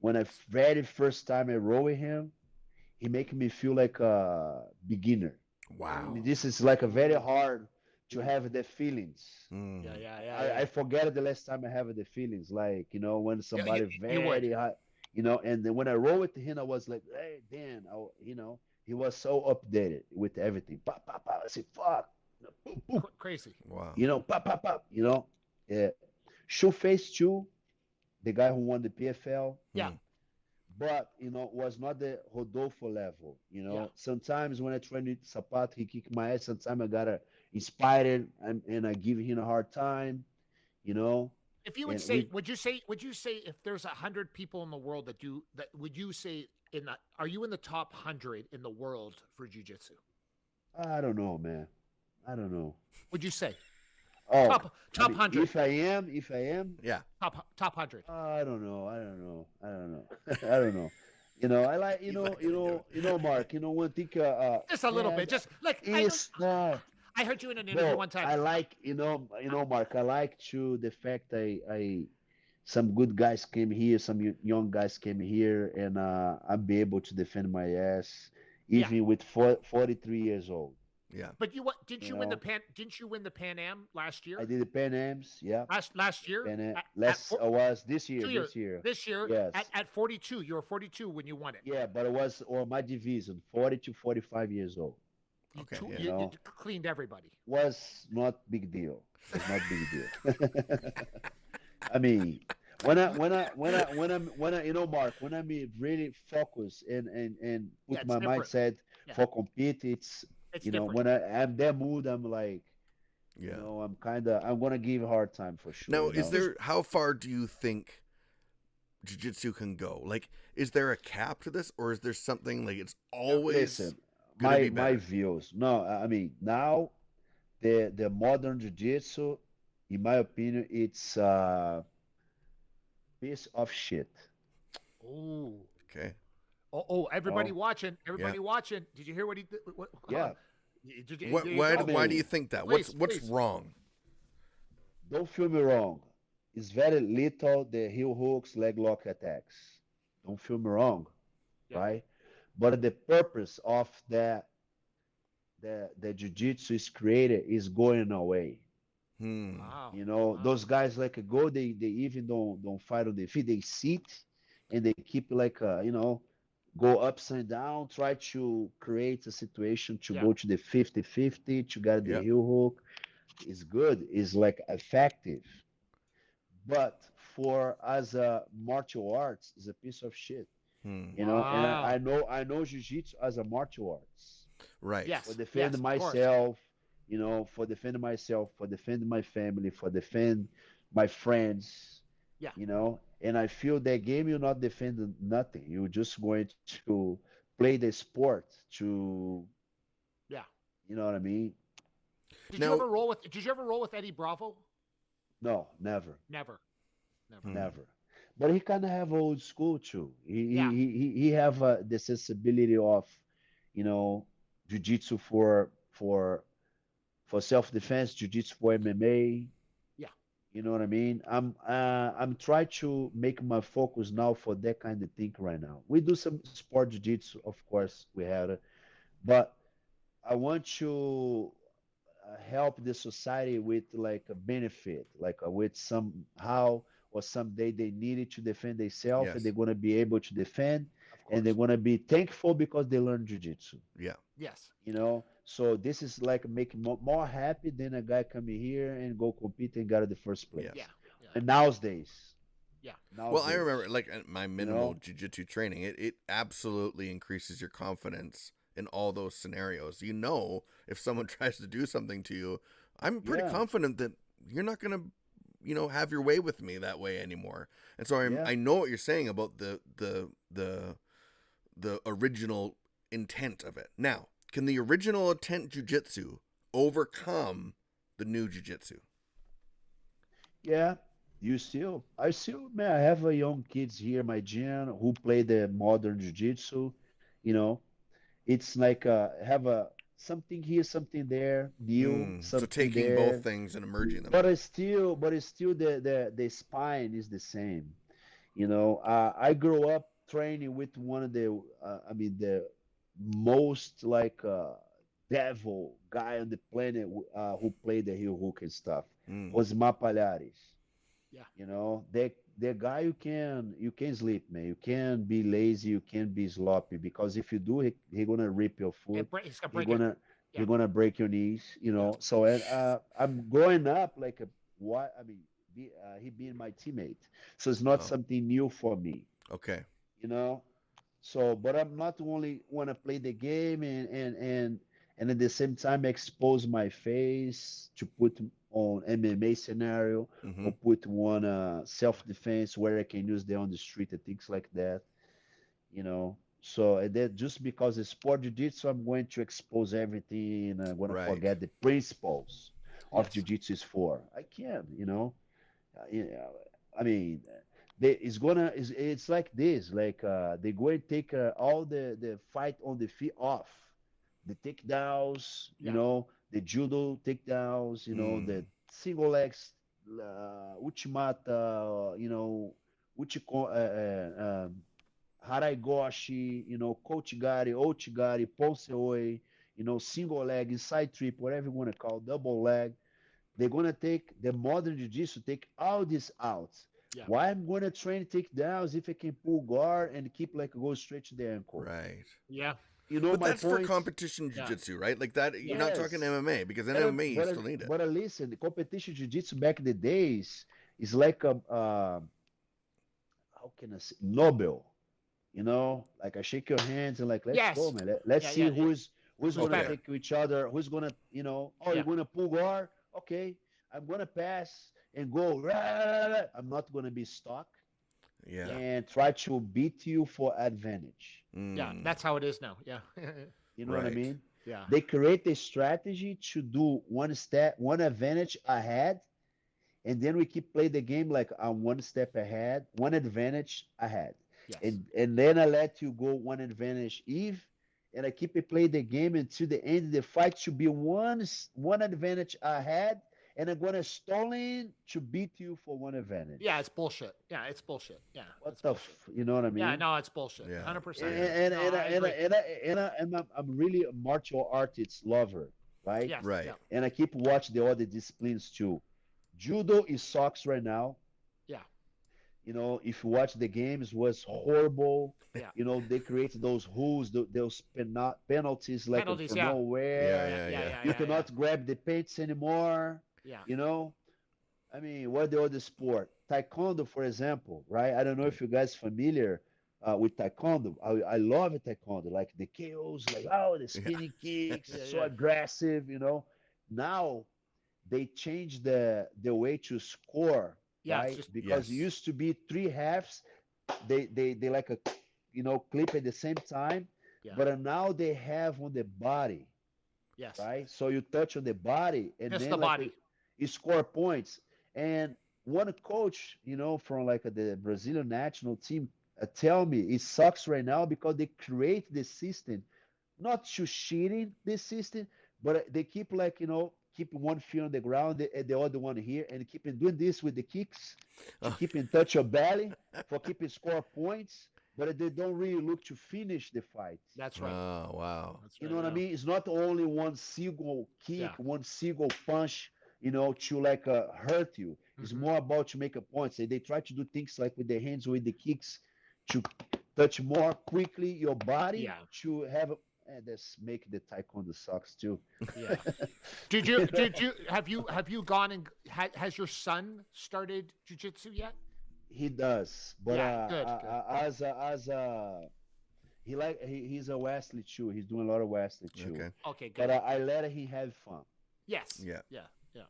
When I very first time I roll with him, he make me feel like a beginner. I Wow. mean, this is like a very hard to have the feelings. Mm, I forget the last time I have the feelings, like when somebody You would. very high, and then when I roll with him, I was like, hey, Dan, he was so updated with everything. Pop, pop, pop. I said, fuck, boom, boom, Crazy. wow. pop, pop, pop, yeah. Shoe face too, the guy who won the PFL, Yeah, Mm, but was not the Rodolfo level. yeah. Sometimes when I train with Sapato, he kick my ass. Sometimes I gotta inspire him and I give him a hard time. You know, If you would and say, we would you say if there's 100 people in the world that do that, would you say are you in the top 100 in the world for jujitsu? I don't know, man. I don't know. Would you say Oh, top 100? if I am, yeah. Top 100. I don't know. I don't know. I don't know. I don't know. I like He's not gonna do it. Mark. One thing. Just a little Man, bit. Just like it's not. I heard you in an interview Bro, one time. I like Mark. I like to the fact I some good guys came here, some young guys came here, and I'll be able to defend my ass Yeah. even with 43 years old. Yeah. But didn't You you win know, didn't you win the Pan Am last I year? did the Pan Ams, yeah. Last year? Pan Am, At last I was this year, 2 years. this year. This year Yes, at 42. You were 42 when you won it. yeah, but it was on my division, 40 to 45 years old. Okay. You, Yeah. you cleaned everybody. Was not big deal. Was not big deal. I mean, when I Mark, when I'm really focused and Yeah, put it's my different. mindset Yeah. for compete, it's It's different. when I'm that mood, I'm like, Yeah. I'm gonna give a hard time for sure. Now, how far do you think jiu-jitsu can go? Like, is there a cap to this, or is there something like it's always Listen, gonna be my better? views. No, I mean now the modern jiu-jitsu, in my opinion, it's piece of shit. Oh. Okay. Everybody Oh, watching. Yeah. Everybody watching. Did you hear what he did? yeah. Why I do you mean, think that? Please, What's please. wrong? don't feel me wrong. It's very little the heel hooks, leg lock attacks. Don't feel me wrong, Yeah. right? But the purpose of the jiu-jitsu is created is going away. Hmm. Wow. Those guys like go, they even don't fight on the feet. They sit and they keep like go upside down, try to create a situation to Yeah. go to the 50-50 to get the Yeah. heel hook. Is good, is like effective. But for as a martial arts, is a piece of shit. Hmm. And Wow. I know jiu-jitsu as a martial arts. Right. Yes. For defend Yes. Of course. myself, for defend myself, for defend my family, for defend my friends, Yeah. and I feel that game you're not defending nothing. You're just going to play the sport to, Yeah. you know what I mean? Did Now- you ever roll with Eddie Bravo? No, never, Never. Never. Hmm. never. but he kind of have old school too. Yeah. He have the sensibility of, you know, jiu-jitsu for self-defense, jiu-jitsu for MMA. Yeah. You know what I mean? I'm trying to make my focus now for that kind of thing right now. We do some sport jiu-jitsu, of course, we had it, but I want to help the society with like a benefit, like with somehow or someday they needed to defend themselves and Yes. they're going to be able to defend Of and they're course. going to be thankful because they learned jiu-jitsu, Yeah. Yes. you know. So this is like making more happy than a guy coming here and go compete and got at the first Yeah. Yeah. place. Yeah. And nowadays, Yeah. Well, I remember like my you minimal know, jujitsu training, it absolutely increases your confidence in all those scenarios. You know, if someone tries to do something to you, I'm pretty yeah, confident that you're not going to, have your way with me that way anymore. And so yeah. I know what you're saying about the original intent of it. Now, can the original intent jujitsu overcome the new jujitsu? Yeah, I still, man, I have a young kids here, in my gym, who play the modern jiu-jitsu. You know, it's like have a something here, something there, new, So something taking both there, things and merging them. but it's still the spine is the same. You know, I grew up training with one of the, I mean, the most like devil guy on the planet who played the heel hook and stuff Mm, was Mapalhares. Yeah. You know, the guy you can sleep, man. You can't be lazy. You can't be sloppy because if you do, he gonna rip your foot. He's gonna He break it. gonna he Yeah. gonna break your knees. You Yeah. know. So and I'm growing up like a what I mean. He being my teammate, so it's not oh, something new for me. okay. You know. So, but I'm not only want to play the game and at the same time expose my face to put on MMA scenario Mm-hmm. or put one self defense where I can use them on the street and things like that. You know. So and then just because it's sport jiu-jitsu, I'm going to expose everything and I'm gonna Right. forget the principles of Yes. jiu-jitsu is for. I can't, you know. Yeah, I mean, it's like this. Like they go and take all the fight on the feet off, the takedowns, Yeah. the judo takedowns, Mm, the single legs, uchimata, uchiko, haraigoshi, kochigari, ochigari, ponseoi, single leg, inside trip, whatever you want to call, double leg. They're gonna take the modern jiu-jitsu, take all this out. Yeah. Why I'm gonna train takedowns if I can pull guard and keep like go straight to the ankle? right. Yeah. You know But my that's for point? competition Yeah. jujitsu, right? Like that, you're not talking Yes. MMA because in But MMA you still need it. listen, the competition jiu-jitsu back in the days is like a how can I say Nobel, like I shake your hands and like let's go, Yes. man. Let's Yeah. see Yeah. Yeah. who's Who's gonna Okay. better? take each other, who's gonna, oh, you're Yeah. gonna pull guard, okay, I'm gonna pass and go. I'm not gonna be stuck Yeah. Yeah. and try to beat you for advantage. Yeah. Mm, That's how it is now. Yeah. You know what I right. mean? Yeah. They create a strategy to do one step, one advantage ahead, and then we keep play the game like I'm one step ahead, one advantage ahead, Yes. and then I let you go one advantage Eve, and I keep it play the game until the end of the fight should be one advantage ahead, and I'm gonna stall in to beat you for one Yeah. advantage. It's bullshit. Yeah. It's bullshit. Yeah. What It's the, bullshit. you know what I Yeah. mean? No, it's bullshit. Yeah. 100%. Yeah. And No, and I and agree. and, I'm really a martial arts lover, right? Yes. Right. Yeah. And I keep watch the other disciplines too. Judo is sucks right now. Yeah. If you watch the games, was horrible. Yeah. They create those rules, those penalties like Penalties. for Yeah. Yeah. nowhere. Yeah. Yeah. Yeah. Yeah. Yeah. You Yeah. Yeah. cannot grab the pants anymore. Yeah. You know, I mean, what the other sport? Taekwondo, for example, right? I don't know Okay. if you guys familiar with Taekwondo. I love Taekwondo, like the KOs, like the Yeah. spinning kicks, Yeah. so Yeah. aggressive. Now they changed the way to score, Yeah. It's right? just. Because it Yes. used to be three halves. They like a clip at the same time, Yeah. but now they have on the body, Yes. right? So you touch on the body and Just then the like body. you score points. And one coach, from like the Brazilian national team, tell me it sucks right now because they create the system, not to cheating the system, but they keep like keep one feet on the ground and the other one here, and keep doing this with the kicks to Oh, keep in touch your belly for keeping score points, but they don't really look to finish the fight. That's right. oh wow. That's You right. know what I Yeah. mean? It's not only one single kick, Yeah. one single punch, to like hurt you. It's Hmm. more about to make a point. So they try to do things like with their hands, with the kicks, to touch more quickly your body Yeah. to have. That's make the taekwondo sucks too. Yeah. Did you have you gone and has your son started jujitsu yet? He does, but Yeah. Good. Good. he's a Wesley too. He's doing a lot of Wesley too. Okay. Okay. But Good. I let him have fun. Yes. Yeah. Yeah. Yeah.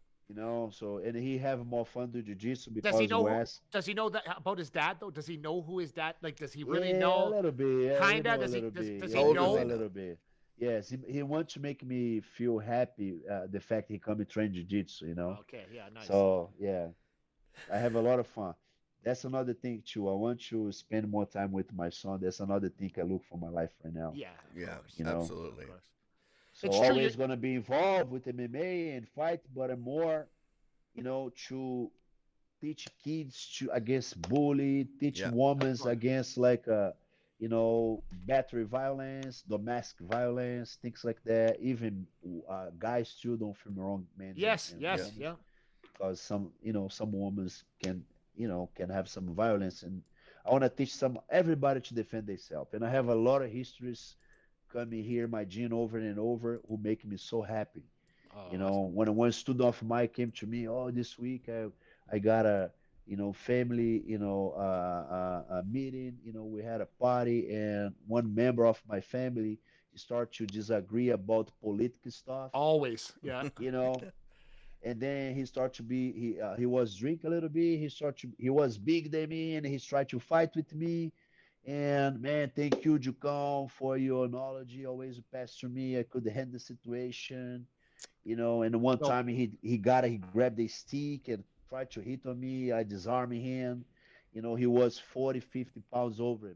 So and he have more fun do jiu-jitsu Does he because know? Wes. Does he know that about his dad though? Does he know who his dad? Like, does he really Yeah, a know? little bit. Yeah, we Kinda. know a Does he? little Does bit. Does Yeah, he How we old is know he a know? now? little bit. Yes, he wants to make me feel happy. The fact he come and train jiu-jitsu. Okay. Yeah. Nice. So yeah, I have a lot of fun. That's another thing too. I want to spend more time with my son. That's another thing I look for my life right now. Yeah. Of Yeah, course. You know, Of absolutely. course. so It's true. You. always gonna be involved with MMA and fight, but I'm more, to teach kids to against bully, teach Yeah. women Sure. against like battery violence, domestic violence, things like that. Even guys too, don't feel me wrong, men Yes. and Yeah. Yes. women, Yeah. because some women can have some violence, and I want to teach everybody to defend themselves. And I have a lot of histories coming here, my gene over and over, who make me so happy. Oh, awesome. When one student of mine came to me, oh, this week I got a family a meeting. We had a party, and one member of my family start to disagree about political stuff. Always. Yeah. You know, and then he started to be he was drink a little bit. He was big than me, and he's tried to fight with me. And man, thank you, Jucao, for your knowledge. You always pass to me. I could handle the situation. And one So time he grabbed a stick and tried to hit on me. I disarmed him. He was 40, 50 pounds over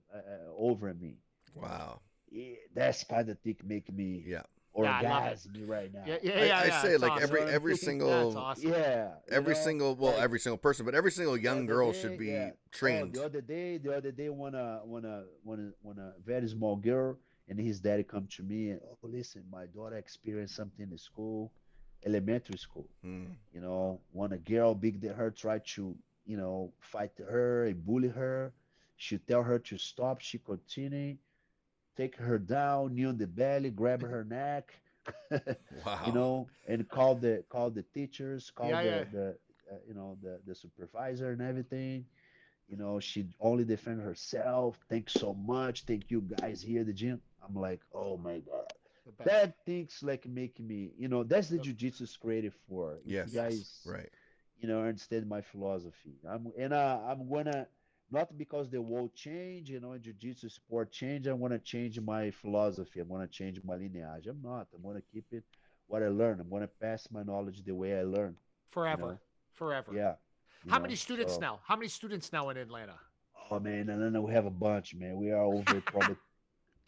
me. Wow. Yeah, that's kind of thing make me Yeah. yeah, I love it. orgasm right now. Yeah. Yeah. I, Yeah. I Yeah. say It's like You know awesome. what I every mean? That's single awesome. Yeah, like every single every single person, but every single the young other girl should day, be yeah. Oh, trained. the other day, when a very small girl and his daddy come to me and, oh, listen, my daughter experienced something in school, elementary school. Mm. When a girl big than her try to, fight her and bully her, she tell her to stop. She continue, take her down, knee on the belly, grab her neck, Wow. and call the teachers, call Yeah. Yeah. the supervisor and everything. She only defend herself. Thanks so much. Thank you guys here at the gym. I'm like, oh my god. The best. That things like make me, that's the Yep. jiu-jitsu is created for. If you Yes. Yes. guys, Right. understand my philosophy. I'm gonna, not because the world change, and jiu-jitsu sport change. I want to change my philosophy. I want to change my lineage. I'm not. I'm gonna keep it what I learn. I'm gonna pass my knowledge the way I learn. You Forever. know, Forever. yeah. How many students So, now? How many students now in Atlanta? oh man, and then we have a bunch, man. We are over probably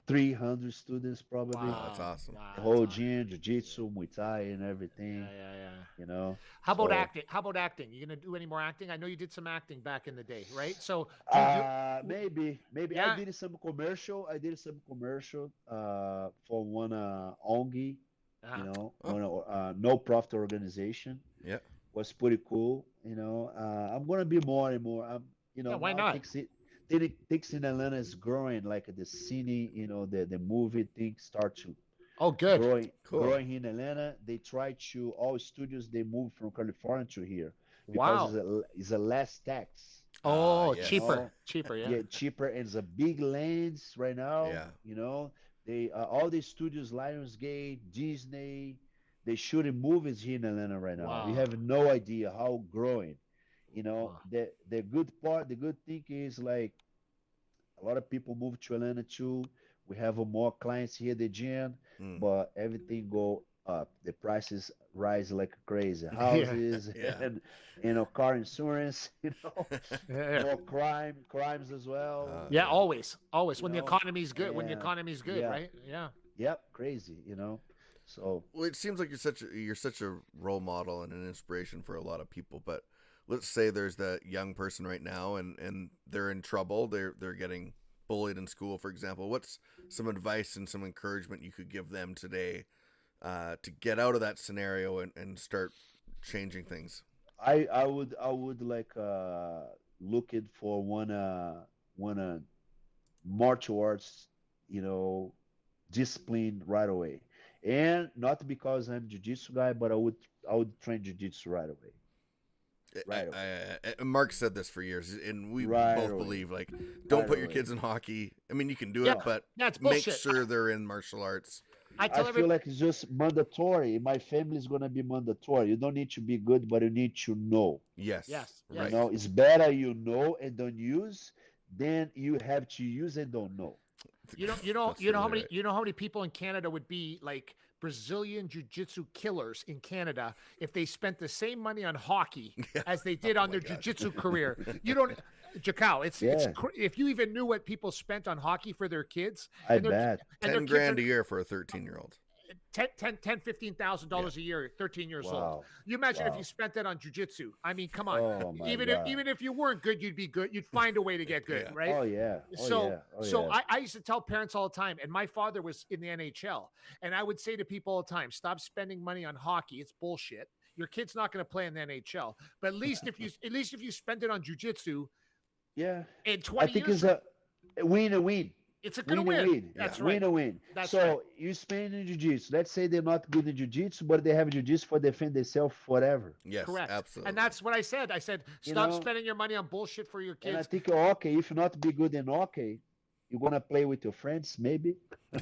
300 students, probably. Oh, that's Wow. awesome. Wow. The That's whole awesome. gym, jiu-jitsu, Muay Thai, and everything. Yeah. Yeah. Yeah. How about So, acting? How about acting? You gonna do any more acting? I know you did some acting back in the day, right? So do you? maybe Yeah. I did some commercial for one ONG, Uh-huh. Oh, one no profit organization. yeah. Was pretty cool. I'm gonna be more and more. Yeah. Why Now not? things in Atlanta is growing, like the cine, the movie thing start to Oh, good. Cool. growing in Atlanta. They try to all studios they move from California to here because Wow. it's a less tax. Oh, Yes. cheaper. Cheaper. Yeah. Yeah, cheaper, and it's a big lands right now. Yeah. They all the studios, Lionsgate, Disney, they shooting movies here in Atlanta right now. We Wow. have no idea how growing. Wow. The good part, the good thing is like a lot of people move to Atlanta too. We have more clients here at the gym, Mm. but everything go The prices rise like crazy. Yeah. Houses Yeah. and car insurance, Yeah. more crimes as well. Yeah, always. Always. You When the know, economy's good, and good, yeah, right? Yeah. yep, crazy. So Well, it seems like you're such a role model and an inspiration for a lot of people. But let's say there's that young person right now, and they're in trouble. They're getting bullied in school, for example. What's some advice and some encouragement you could give them today to get out of that scenario and start changing things? I would like looking for one martial arts, you know, discipline right away. And not because I'm jiu-jitsu guy, but I would train jiu-jitsu right away. Right away. Mark said this for years, and we Right both away. believe, like, don't Right put your away. kids in hockey. I mean, you can do Yeah. it, but Yeah, it's make bullshit. sure they're in martial arts. I I tell feel everybody, like it's just mandatory. My family is gonna be mandatory. You don't need to be good, but you need to know. Yes, yes, You right. yes. know, it's better you know and don't use than you have to use and don't know. That's You know how really many, right. people in Canada would be like Brazilian Jiu Jitsu killers in Canada if they spent the same money on hockey as they did on their Jiu Jitsu career. You don't, Jakao. Yeah, If you even knew what people spent on hockey for their kids I and their bet. and their 10 kids are grand a year for a 13-year-old. 15,000 dollars a year, 13 years old. Wow. You imagine if you Wow. spent that on jujitsu. I mean, come on. Oh my God. Even if you weren't good, you'd be good. You'd find a way to get good, Yeah. right? Oh yeah. Oh So yeah. Oh so yeah. I used to tell parents all the time, and my father was in the NHL, and I would say to people all the time, stop spending money on hockey. It's bullshit. Your kid's not going to play in the NHL. But at least if you spend it on jujitsu Yeah. in I 20 think years it's from, a win and win. it's a gonna Win and win. win. Yeah. That's Win right. and win. That's So right. you spend in jiu-jitsu. Let's say they're not good in jiu-jitsu, but they have jiu-jitsu for defend themselves forever. Yes, Correct. absolutely. And that's what I said. I said, You stop know? spending your money on bullshit for your And I kids. think okay, if not be good in okay, you're gonna play with your friends, maybe. We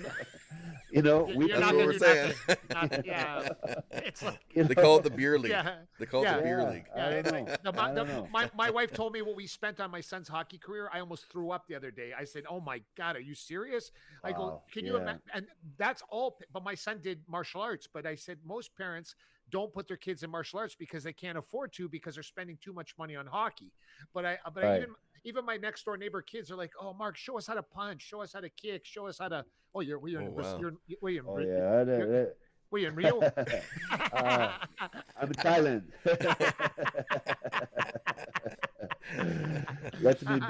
You're That's not what gonna we're do saying. nothing. Yeah. It's like, They call it the beer league. yeah. They call it Yeah. the beer Yeah, league. I Yeah, don't it's know. like I don't know. my wife told me what we spent on my son's hockey career. I almost threw up the other day. I said, "Oh my God, are you serious?" I go, Wow, "Can you yeah. imagine?" And that's all. But my son did martial arts. But I said most parents don't put their kids in martial arts because they can't afford to because they're spending too much money on hockey. But Right. even my next door neighbor kids are like, "Oh, Mark, show us how to punch, show us how to kick, show us how to." Oh, you're Oh, in Brazil. wow. You're in Oh Brit- yeah. you're in Rio. I'm in Thailand.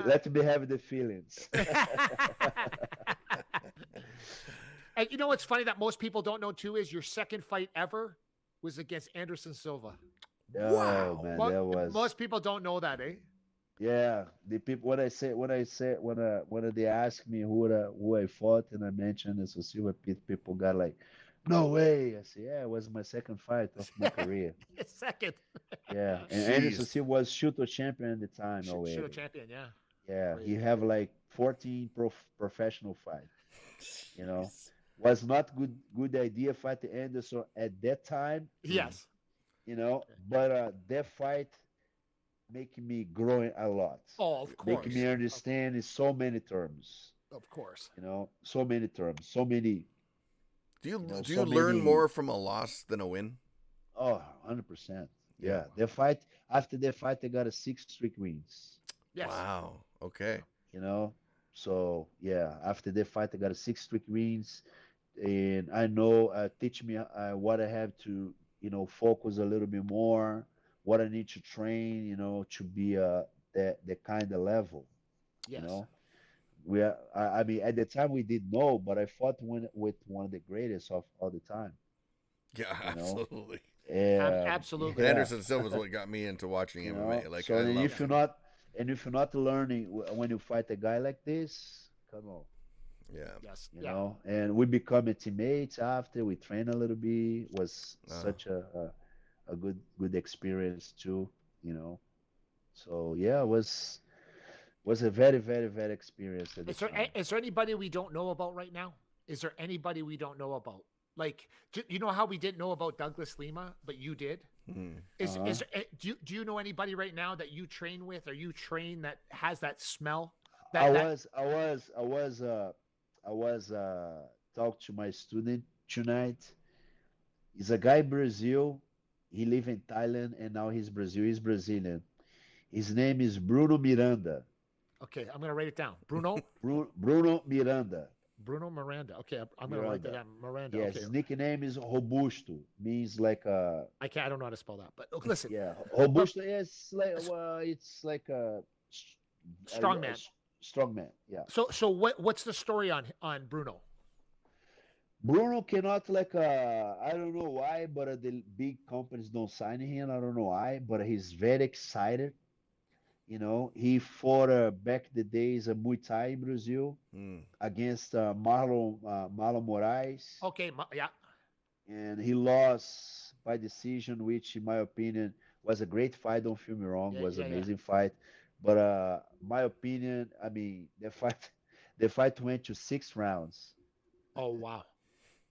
let me have the feelings. And you know what's funny that most people don't know too is your second fight ever was against Anderson Silva. Oh man, that was Most people don't know that, eh? yeah. The people when they asked me who I fought and I mentioned this was Silva, people got like, no way. I said, yeah, it was my second fight of my career. Second. Yeah, and Jeez. Anderson Silva was shooter champion at the time Should already. have champion, yeah. Yeah, he Crazy. have like 14 professional fights. Jeez. Was not good idea fight Anderson at that time. Yes. But that fight making me growing a lot, Oh, of course. making me understand in so many terms. Of course. So many terms, so many. Do you So learn many. more from a loss than a win? Oh, 100%. Yeah. The fight after that fight, they got a 6 straight wins. Yes. Wow. Okay. So yeah, after that fight, I got a 6 straight wins, and I know teach me what I have to focus a little bit more, what I need to train, to be the kind of level. Yes. You know, I mean, at the time we didn't know, but I fought with one of the greatest of all the time. Yeah, absolutely. Absolutely. Yeah. Anderson Silva is what got me into watching MMA. Like, so I and love if you're not learning when you fight a guy like this, come on. Yeah. Yes. You Yeah. know, and we become teammates after we train a little bit. Was such a good experience too. So yeah, it was a very very very experience at the time. Is there anybody we don't know about right now? Is there anybody we don't know about? Like, you know how we didn't know about Douglas Lima, but you did? Hmm. Do you know anybody right now that you train with or you train that has that smell? I was talk to my student tonight. He's a guy in Brazil. He live in Thailand and now he's Brazil. He's Brazilian. His name is Bruno Miranda. Okay, I'm gonna write it down. Bruno. Bruno Miranda. Bruno Miranda. Okay, I'm gonna write that down. Miranda. Yes, Okay. his nickname is Robusto. Means like a. I don't know how to spell that, but listen. Yeah, Robusto is like it's like a strong man. Strong man. Yeah. So what's the story on Bruno? Bruno cannot like I don't know why, but the big companies don't sign him. I don't know why, but he's very excited. You know, he fought back the days of Muay Thai in Brazil against Marlon Moraes. Okay, yeah. And he lost by decision, which, in my opinion, was a great fight. Don't feel me wrong, was an amazing fight. But my opinion, I mean, the fight went to 6 rounds. Oh wow!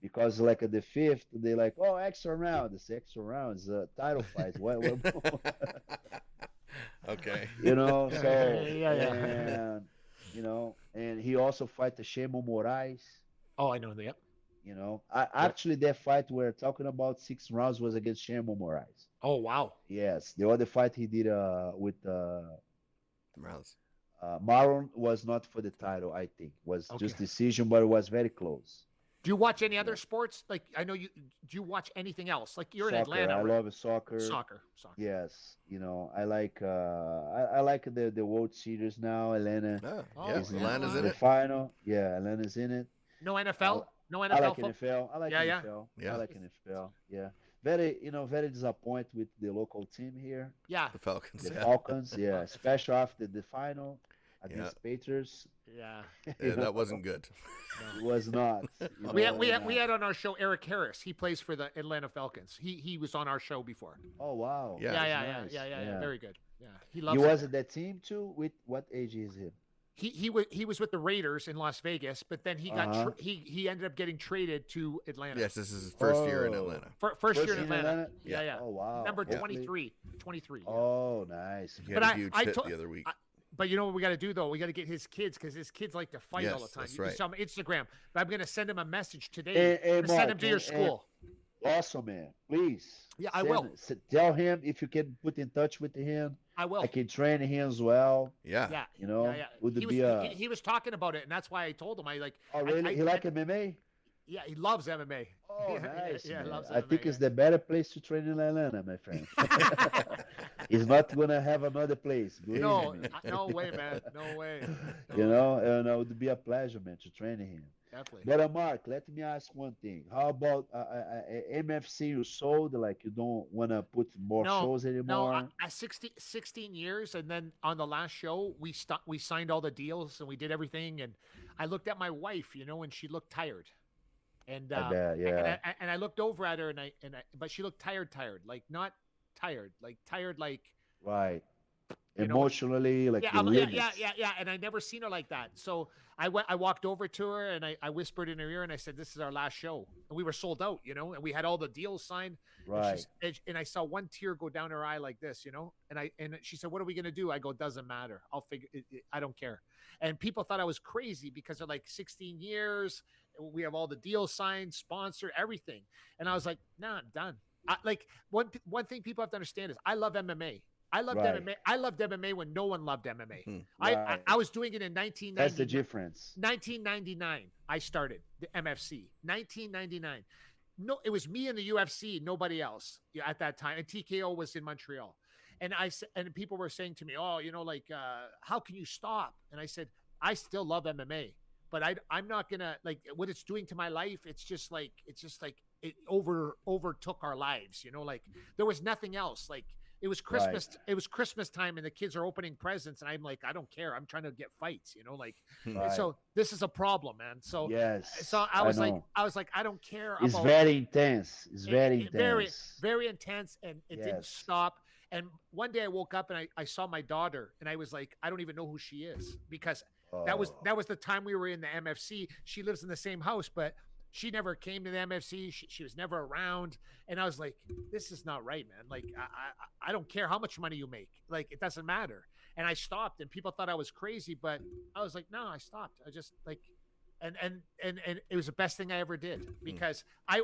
Because like at the 5th, they like, oh, extra round. This extra round is a title fight. What Okay. You know, so yeah. And and he also fight the Shemo Moraes. Oh, I know that. Yep. You know, actually that fight we're talking about 6 rounds was against Shemo Moraes. Oh wow. Yes, the other fight he did with Rounds. Marlon was not for the title. I think was just decision, but it was very close. Do you watch any other sports? Like I know you. Do you watch anything else? Like you're Soccer, in Atlanta. I right? love soccer. Soccer. Yes, I like I like the World Series now. Atlanta. Atlanta's in the it. Final. Yeah, Atlanta's in it. No NFL. No NFL. I like NFL. I like yeah, NFL. Yeah. I like NFL. Yeah. Very very disappointed with the local team here. Yeah. The Falcons. The Falcons. Yeah, especially after the final against Patriots. Yeah. That wasn't good. It was not. We had on our show Eric Harris. He plays for the Atlanta Falcons. He was on our show before. Oh wow. Yeah. Yeah. Very good. Yeah. He loves. He was at that team too. With what age is he? He was with the Raiders in Las Vegas, but then he got he ended up getting traded to Atlanta. Yes, this is his first year in Atlanta. First year in Atlanta. Yeah. Oh wow. Number 23. 23. Oh nice. He had a huge hit the other week. But you know what we got to do though? We got to get his kids because his kids like to fight all the time. That's you right. can see him on Instagram. But I'm gonna send him a message today. Mark, send him to your school. Awesome, man. Please. Yeah, I will. Tell him if you can put in touch with him. I will. I can train him as well. Yeah. Yeah. He was talking about it, and that's why I told him. Oh, really? He like MMA? Yeah, he loves MMA. Oh, nice. Yeah, he loves I MMA, think it's the better place to train in Atlanta, my friend. He's not gonna have another place. No way, man. No way. And it would be a pleasure, man, to train him. Definitely. But Mark, let me ask one thing. How about MFC you sold? Like you don't want to put more shows anymore? No, 16 years, and then on the last show, we signed all the deals and we did everything. And I looked at my wife, and she looked tired. And and I looked over at her, but she looked tired, like not tired, like tired, like right. Emotionally, like yeah, and I never seen her like that. So I walked over to her and I whispered in her ear and I said, "This is our last show." And we were sold out, and we had all the deals signed. Right. And I saw one tear go down her eye like this, and she said, "What are we gonna do?" I go, "Doesn't matter. I'll figure. I don't care." And people thought I was crazy because they're like 16 years. We have all the deals signed, sponsor, everything. And I was like, "Nah, I'm done." Like one thing people have to understand is I love MMA. I loved MMA. I loved MMA when no one loved MMA. I was doing it in 1990. That's the difference. 1999, I started the MFC. 1999. No, it was me in the UFC, nobody else at that time. And TKO was in Montreal. And people were saying to me, "Oh, how can you stop?" And I said, "I still love MMA, but I'm not gonna like what it's doing to my life. It's just like it overtook our lives. Like there was nothing else. Like." It was Christmas. Right. It was Christmas time, and the kids are opening presents, and I'm like, I don't care. I'm trying to get fights, Right. So this is a problem, man. So yes. So I was like, I don't care. It's very intense. It's very intense. Very, very intense, and it didn't stop. And one day I woke up and I saw my daughter, and I was like, I don't even know who she is because that was the time we were in the MFC. She lives in the same house, but she never came to the MFC. She was never around. And I was like, this is not right, man. Like, I don't care how much money you make. Like, it doesn't matter. And I stopped, and people thought I was crazy, but I was like, no, I stopped. I just, like, and it was the best thing I ever did, because I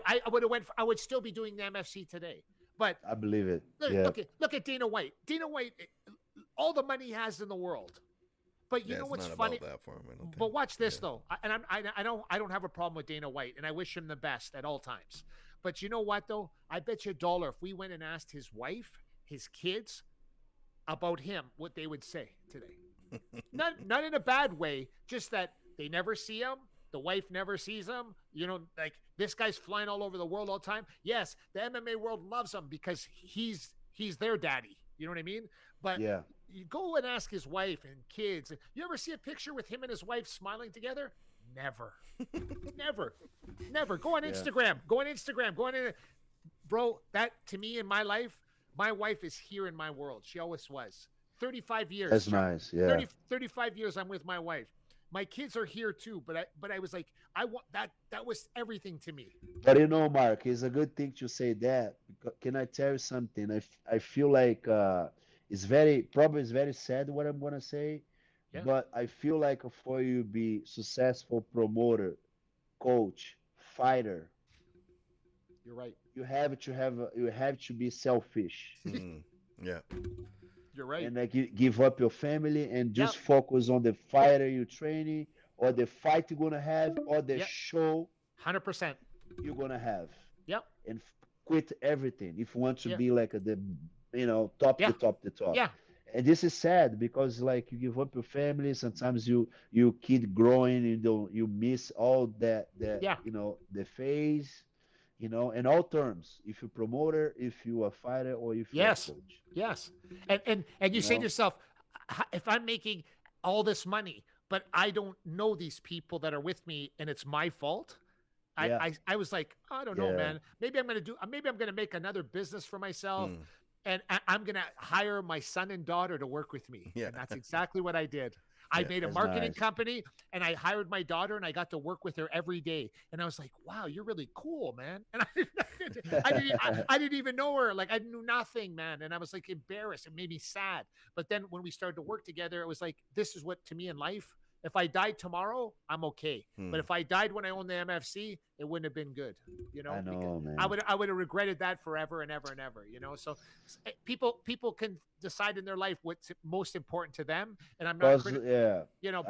would still be doing the MFC today. But I believe it. Look at Dana White. Dana White, all the money he has in the world. But you know what's funny? About that for him, I don't think. But watch this though, and I don't have a problem with Dana White, and I wish him the best at all times. But you know what though? I bet you $1 if we went and asked his wife, his kids, about him, what they would say today. not in a bad way, just that they never see him. The wife never sees him. You know, like, this guy's flying all over the world all the time. Yes, the MMA world loves him because he's their daddy. You know what I mean? But you go and ask his wife and kids. You ever see a picture with him and his wife smiling together? Never. Never. Go on Instagram. Go on in. Bro, that, to me, in my life, my wife is here in my world. She always was. 35 years. That's nice. Yeah. 35 years I'm with my wife. My kids are here too, but I was like, I want that. That was everything to me. But you know, Mark, it's a good thing to say that. Can I tell you something? I feel like it's very sad what I'm gonna say, but I feel like for you to be successful promoter, coach, fighter, you're right. You have to be selfish. Yeah. You're right. And like, you give up your family and just focus on the fighter you're training, or the fight you're gonna have, or the show 100% you're gonna have. Yep. And quit everything if you want to be like the top. Yeah. And this is sad because, like, you give up your family. Sometimes you keep growing. You miss all that the phase. In all terms, if you're a promoter, if you're a fighter, or if you're a coach. Yes. And you say to yourself, if I'm making all this money, but I don't know these people that are with me, and it's my fault. I was like, I don't know, man. Maybe I'm going to make another business for myself. And I'm going to hire my son and daughter to work with me. Yeah. And that's exactly what I did. I made a marketing company, and I hired my daughter, and I got to work with her every day. And I was like, wow, you're really cool, man. And I didn't even know her. Like, I knew nothing, man. And I was like embarrassed. It made me sad. But then when we started to work together, it was like, this is what, to me in life, if I died tomorrow, I'm okay. But if I died when I owned the MFC, it wouldn't have been good. I know, man. I would have regretted that forever and ever and ever. So people can decide in their life what's most important to them, and I'm not. But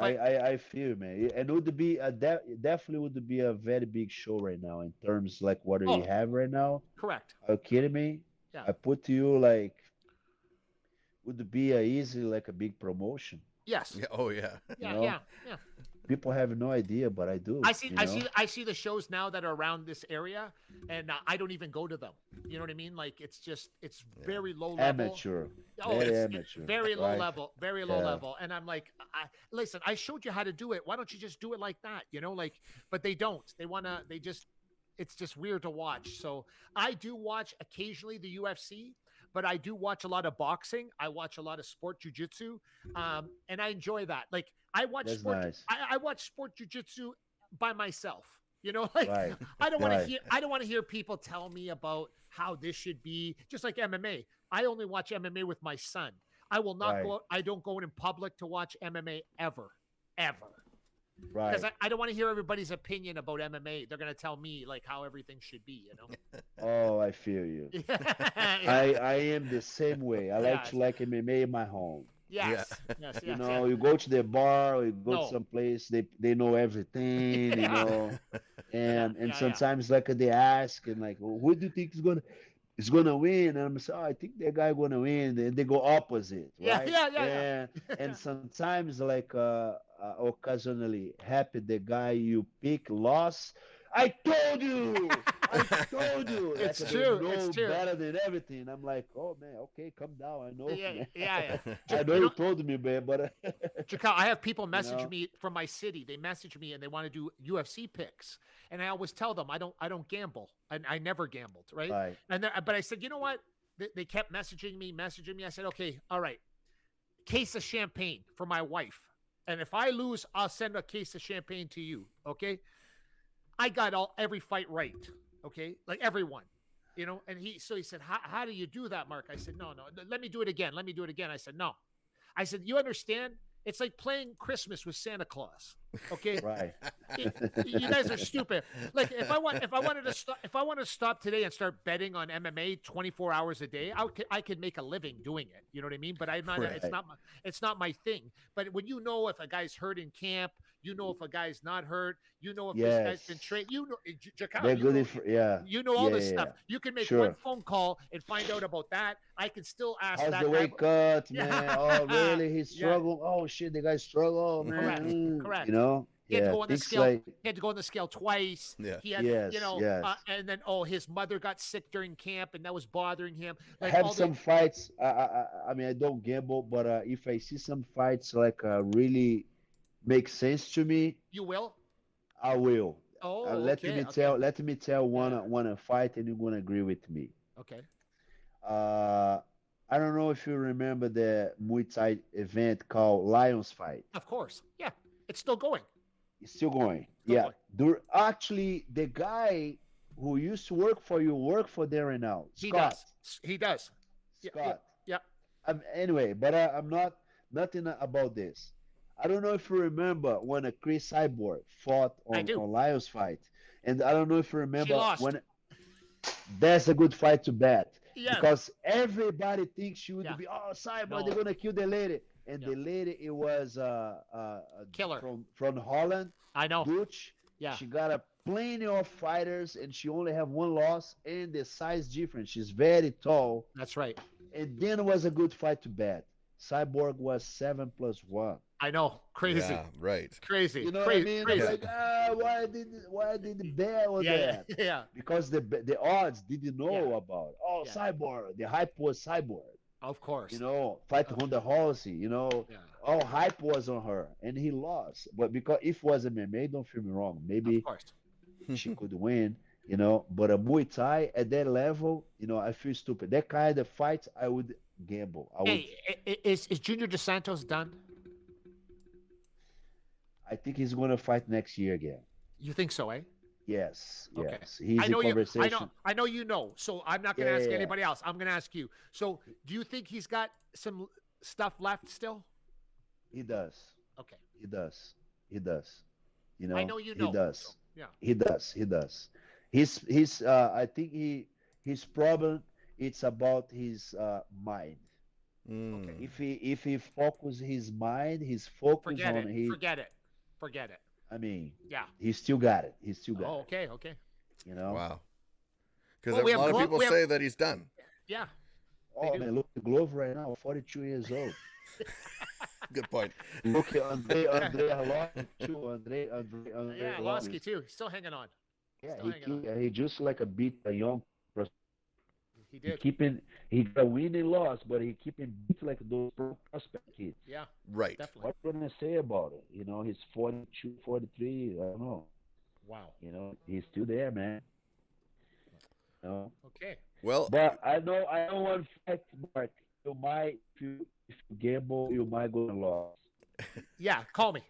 I feel, man, and it would be definitely would be a very big show right now in terms like what we have right now. Correct. Are you kidding me? Yeah. I put to you, like, would be easily like a big promotion. Yes. Yeah. Oh yeah. Yeah. People have no idea, but I do. I see the shows now that are around this area, and I don't even go to them. You know what I mean? Like, it's very low level. Amateur. Amateur. Very low level. Very low level. And I'm like, listen, I showed you how to do it. Why don't you just do it like that? But they don't. It's just weird to watch. So I do watch occasionally the UFC, but I do watch a lot of boxing. I watch a lot of sport jiu-jitsu, and I enjoy that. Like, I watch I watch sport jiu-jitsu by myself. Right. I don't want to hear people tell me about how this should be. Just like MMA, I only watch MMA with my son. I will not go. I don't go in public to watch MMA ever. Right. Because I don't want to hear everybody's opinion about MMA. They're going to tell me like how everything should be, Oh, I feel you. I am the same way. I like to like MMA in my home. Yes. You go to the bar, or you go to some place, they know everything, and sometimes like they ask and like, well, who do you think is gonna win? And I'm saying, I think that guy gonna win. And they go opposite, right? Yeah. And sometimes like occasionally happy the guy you pick lost. I told you. It's like, true. It's true. Better than everything. I'm like, oh man, okay, calm down. I know. Yeah. I know you told me, man, but Jakao, I have people message me from my city. They message me and they want to do UFC picks, and I always tell them I don't gamble. I never gambled, right? But I said, you know what? They kept messaging me. I said, okay, all right. Case of champagne for my wife, and if I lose, I'll send a case of champagne to you. Okay. I got every fight right. Okay. Like everyone, and he said, how do you do that, Mark? I said, no, let me do it again. I said, no. I said, you understand? It's like playing Christmas with Santa Claus. Okay, Right. you guys are stupid. Like if I wanted to stop today and start betting on MMA 24 hours a day, I could make a living doing it. You know what I mean? But I'm not. Right. It's not my thing. But when you know if a guy's hurt in camp, you know if a guy's not hurt, you know if this guy's been Yes. trained. You know, Jakao, They're you good. know, Yeah. you know all Yeah. this Yeah. stuff. You can make Sure. one phone call and find out about that. I can still ask How's that the guy. weight cut, Yeah. man? Oh, really? He Yeah. struggled. Oh shit, the guy struggled, man. Correct. Correct. You know? He had to Yeah. go on the Things scale. like He had to go on the scale twice. Yeah. He had, Yes, you know, yes. and then his mother got sick during camp, and that was bothering him. I Like have all some the, fights. I mean, I don't gamble, but if I see some fights like really make sense to me, you will. I will. Oh, Let okay. me Okay. tell. Let me tell Yeah. one fight, and you're gonna agree with me. Okay. I don't know if you remember the Muay Thai event called Lions Fight. Of course. Yeah. It's still going. It's still going. Still Yeah. going. Actually, the guy who used to work for you work for there right now. He Scott. does. He does. Yeah, Scott. Yeah. Anyway, but I'm not nothing about this. I don't know if you remember when Chris Cyborg fought I do. on Lions Fight, and I don't know if you remember lost. when. That's a good fight to bet Yeah. because everybody thinks she would Yeah. be Cyborg. No. They're gonna kill the lady, and Yeah. the lady it was Killer. from Holland, I know. Dutch. Yeah. She got a plenty of fighters, and she only have one loss, and the size difference. She's very tall. That's right. And then it was a good fight to bet. Cyborg was 7+1. I know. Crazy. Yeah, right. Crazy. You know crazy. what I mean? Crazy. I'm like, why did the bet on Yeah. that? Yeah. Because the odds didn't know Yeah. about. Oh, Yeah. Cyborg. The hype was Cyborg. Of course. You know, fight Honda Halsey. You know, Yeah. all hype was on her, and he lost. But because if it was MMA, don't feel me wrong. Maybe Of course. she could win. You know, but a Muay Thai at that level, you know, I feel stupid. That kind of fights, I would gamble. I would. Hey, is Junior Dos Santos done? I think he's going to fight next year again. You think so, eh? Yes, Okay. yes. He's I know in you. conversation. I know you know. So I'm not going to ask Yeah. anybody else. I'm going to ask you. So do you think he's got some stuff left still? He does. Okay. He does. He does. You know. I know you know. He does. So, yeah. He does. He does. His. I think his problem. It's about his mind. Mm. If he focus his mind, his focus Forget on it. his. Forget it. Forget it. I mean, Yeah. he still got it. He still got Oh, it. okay. Okay. You know. Wow. Because Well, we a have lot of Glo- people we have- say that he's done. Yeah. Oh do. man, look at Glove right now, 42 years old. Good point. Look at Andre Arlovski too. Andre Yeah. Arlovski. Losky too. He's still hanging on. Yeah, Still hanging on. he just like a beat a young. He He did. he got win and loss, but he keeping beat like those pro prospect kids. Yeah. Right. Definitely. What can I say about it? You know, he's 42, 43. I don't know. Wow. You know, he's still there, man. You know? Okay. Well, But I know one fact, Mark. You might, if you gamble, you might go and lose. Yeah. Call me.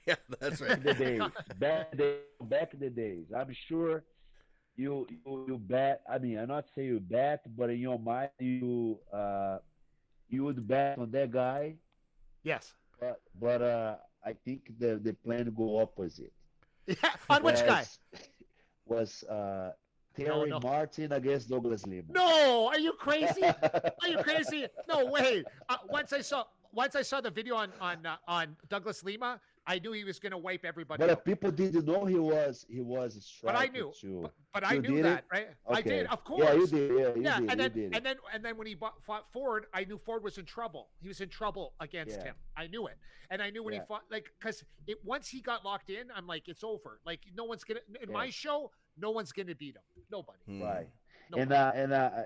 yeah, that's right. The days, back in the days. I'm sure you bet. I mean, I'm not saying you bet, but in your mind, you would bet on that guy. Yes. But I think the plan go opposite. Yeah. On which guy? Was Terry no. Martin against Douglas Lima. No. Are you crazy? Are you crazy? No way. Once I saw the video on Douglas Lima, I knew he was going to wipe everybody But out. people didn't know he was a striker But I knew. too. But I You knew did that, it? right? I Okay. did, of course. Yeah, you did. Yeah, you Yeah, did. and you then did. and then when he fought Ford, I knew Ford was in trouble. He was in trouble against Yeah. him. I knew it, and I knew when he Yeah. fought, like, because once he got locked in, I'm like, it's over. Like, no one's gonna in my Yeah. show. No one's gonna beat him. Nobody. Hmm. Right. Nobody.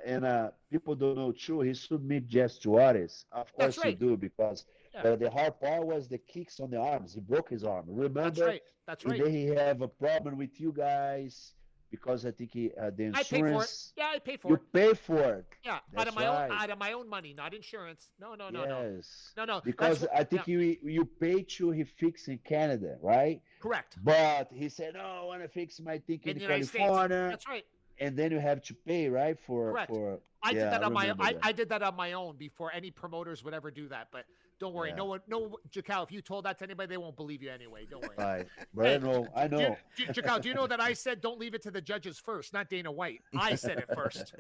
And people don't know too. He submit Jess Juarez. Of That's course right. he do because Yeah. the hard part was the kicks on the arms. He broke his arm. Remember? That's right. That's And right. then he have a problem with you guys because I think the I paid for it. insurance. Yeah, I paid for You it. pay for it. Yeah, out That's of my own right. out of my own money, not insurance. No. Yes. No. Because That's I think you pay to he fix in Canada, right? correct. But he said, "No, I want to fix my thing in In the United States. California." That's right. and then you have to pay, right? Correct. I did yeah, that I on my remember that. I did that on my own before any promoters would ever do that. But don't worry, Yeah. no, Jakao, if you told that to anybody, they won't believe you anyway. Don't worry. Right. But Hey, I know. Jakao, do you know that I said don't leave it to the judges first, not Dana White? I said it first.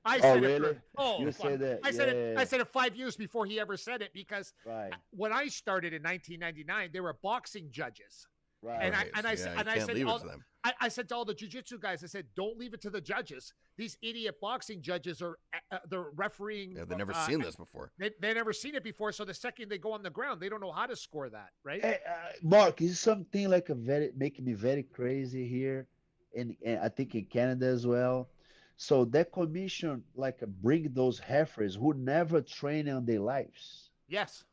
I Oh, said it really? first. Oh, You said that. I said it. Yeah. I said it 5 years before he ever said it because Right. when I started in 1999, there were boxing judges. Right. And Right. I Yeah, said, you and I can't said, leave it all, to them. I said to all the jiu-jitsu guys, I said, don't leave it to the judges. These idiot boxing judges are they're refereeing. Yeah, they've never seen this before. They never seen it before. So the second they go on the ground, they don't know how to score that, right? Hey, Mark, is something like making me very crazy here, and I think in Canada as well. So that commission like bring those heifers who never train in their lives. Yes.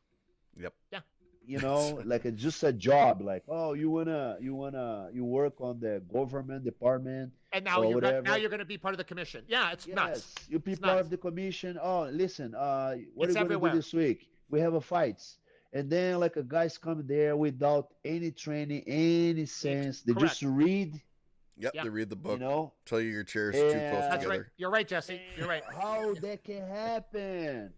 Yep. Yeah. You know, like it's just a job. Like, oh, you work on the government department, And now or you're whatever. now you're going to be part of the commission. Yeah, it's nuts. Yes, you be It's part nuts. of the commission. Oh, listen, what are It's you going to everywhere. do this week? We have a fights. And then like a guys come there without any training, any sense. They Correct. just read, Yep, Yeah. they read the book. you know. Tell you your chair's too close Yeah. That's together. right. You're right, Jesse. You're right. How that can happen?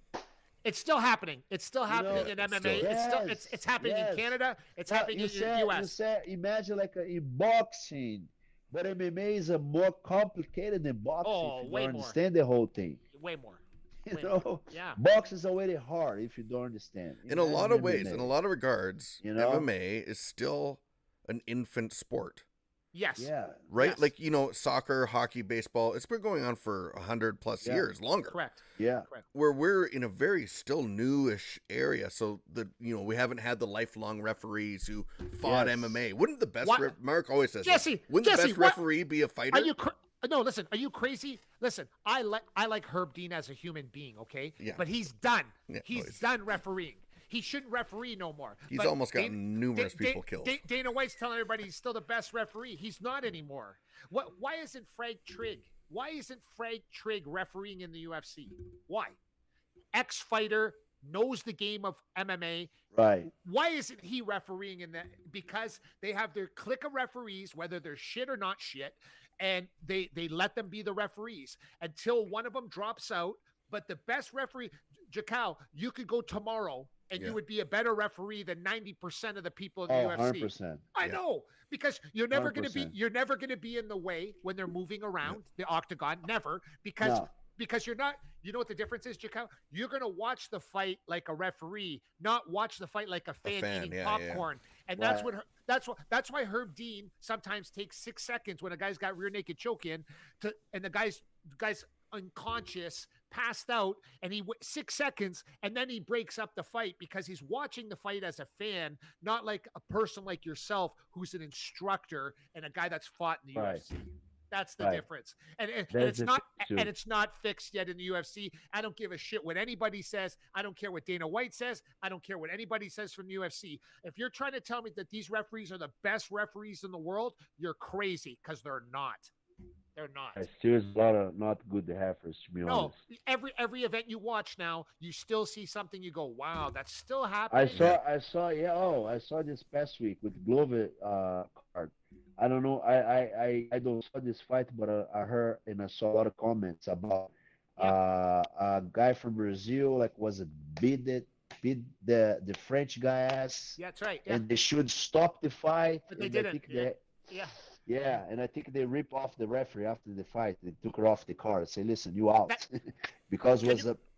It's still happening. It's still happening in it's MMA. still- It's still Yes, it's happening yes. in Canada. It's Well, happening you in said, the you US. said, imagine like in boxing, but MMA is a more complicated than boxing. Oh, if you way don't more. understand the whole thing. Way more. You Way know, more. Yeah. box is already hard if you don't understand. In a lot of Imagine ways, in MMA. a lot of regards, You know? MMA is still an infant sport, Yes. Yeah. right? Yes. Like, soccer, hockey, baseball, it's been going on for 100 plus Yeah. years, longer. Correct. Yeah. Where we're in a very still newish area, so we haven't had the lifelong referees who fought Yes. MMA. Wouldn't the best What? Mark always says, Jesse, that. Wouldn't the Jesse, best what- referee be a fighter? Are you no, listen, are you crazy? Listen, I like Herb Dean as a human being, okay? Yeah. But he's done. Yeah, he's always. done refereeing. He shouldn't referee no more. He's But almost gotten numerous people killed. Dana White's telling everybody he's still the best referee. He's not anymore. Why isn't Frank Trigg? Why isn't Frank Trigg refereeing in the UFC? Why? Ex-fighter, knows the game of MMA. Right. Why isn't he refereeing in that? Because they have their clique of referees, whether they're shit or not shit, and they let them be the referees until one of them drops out. But the best referee, Jakao, you could go tomorrow and Yeah. you would be a better referee than 90% of the people in the Oh, UFC. 100%. I Yeah. know, because you're never going to be 100%. you're never going to be in the way when they're moving around the octagon. Never, because No. because you're not. You know what the difference is, Jakao? You're going to watch the fight like a referee, not watch the fight like a fan, fan, eating yeah, yeah. popcorn. And that's Right. what that's why Herb Dean sometimes takes 6 seconds when a guy's got rear naked choke in and the guy's unconscious, passed out, and 6 seconds, and then he breaks up the fight because he's watching the fight as a fan, not like a person like yourself who's an instructor and a guy that's fought in the Right. UFC. That's the Right. difference. And That's it's the not thing, too. and it's not fixed yet in the UFC. I don't give a shit what anybody says. I don't care what Dana White says. I don't care what anybody says from the UFC. If you're trying to tell me that these referees are the best referees in the world, you're crazy because they're not. They're not. There's a lot of not good heifers, to be No, honest. every event you watch now, you still see something. You go, wow, that's still happening. I saw this past week with Glover card. I don't know. I don't saw this fight, but I heard and I saw a lot of comments about a guy from Brazil was beat the French guy ass, Yeah, that's right. Yeah, and they should stop the fight. But they and I didn't. think Yeah. yeah, and I think they rip off the referee after the fight. They took her off the card. Say, listen, you out, because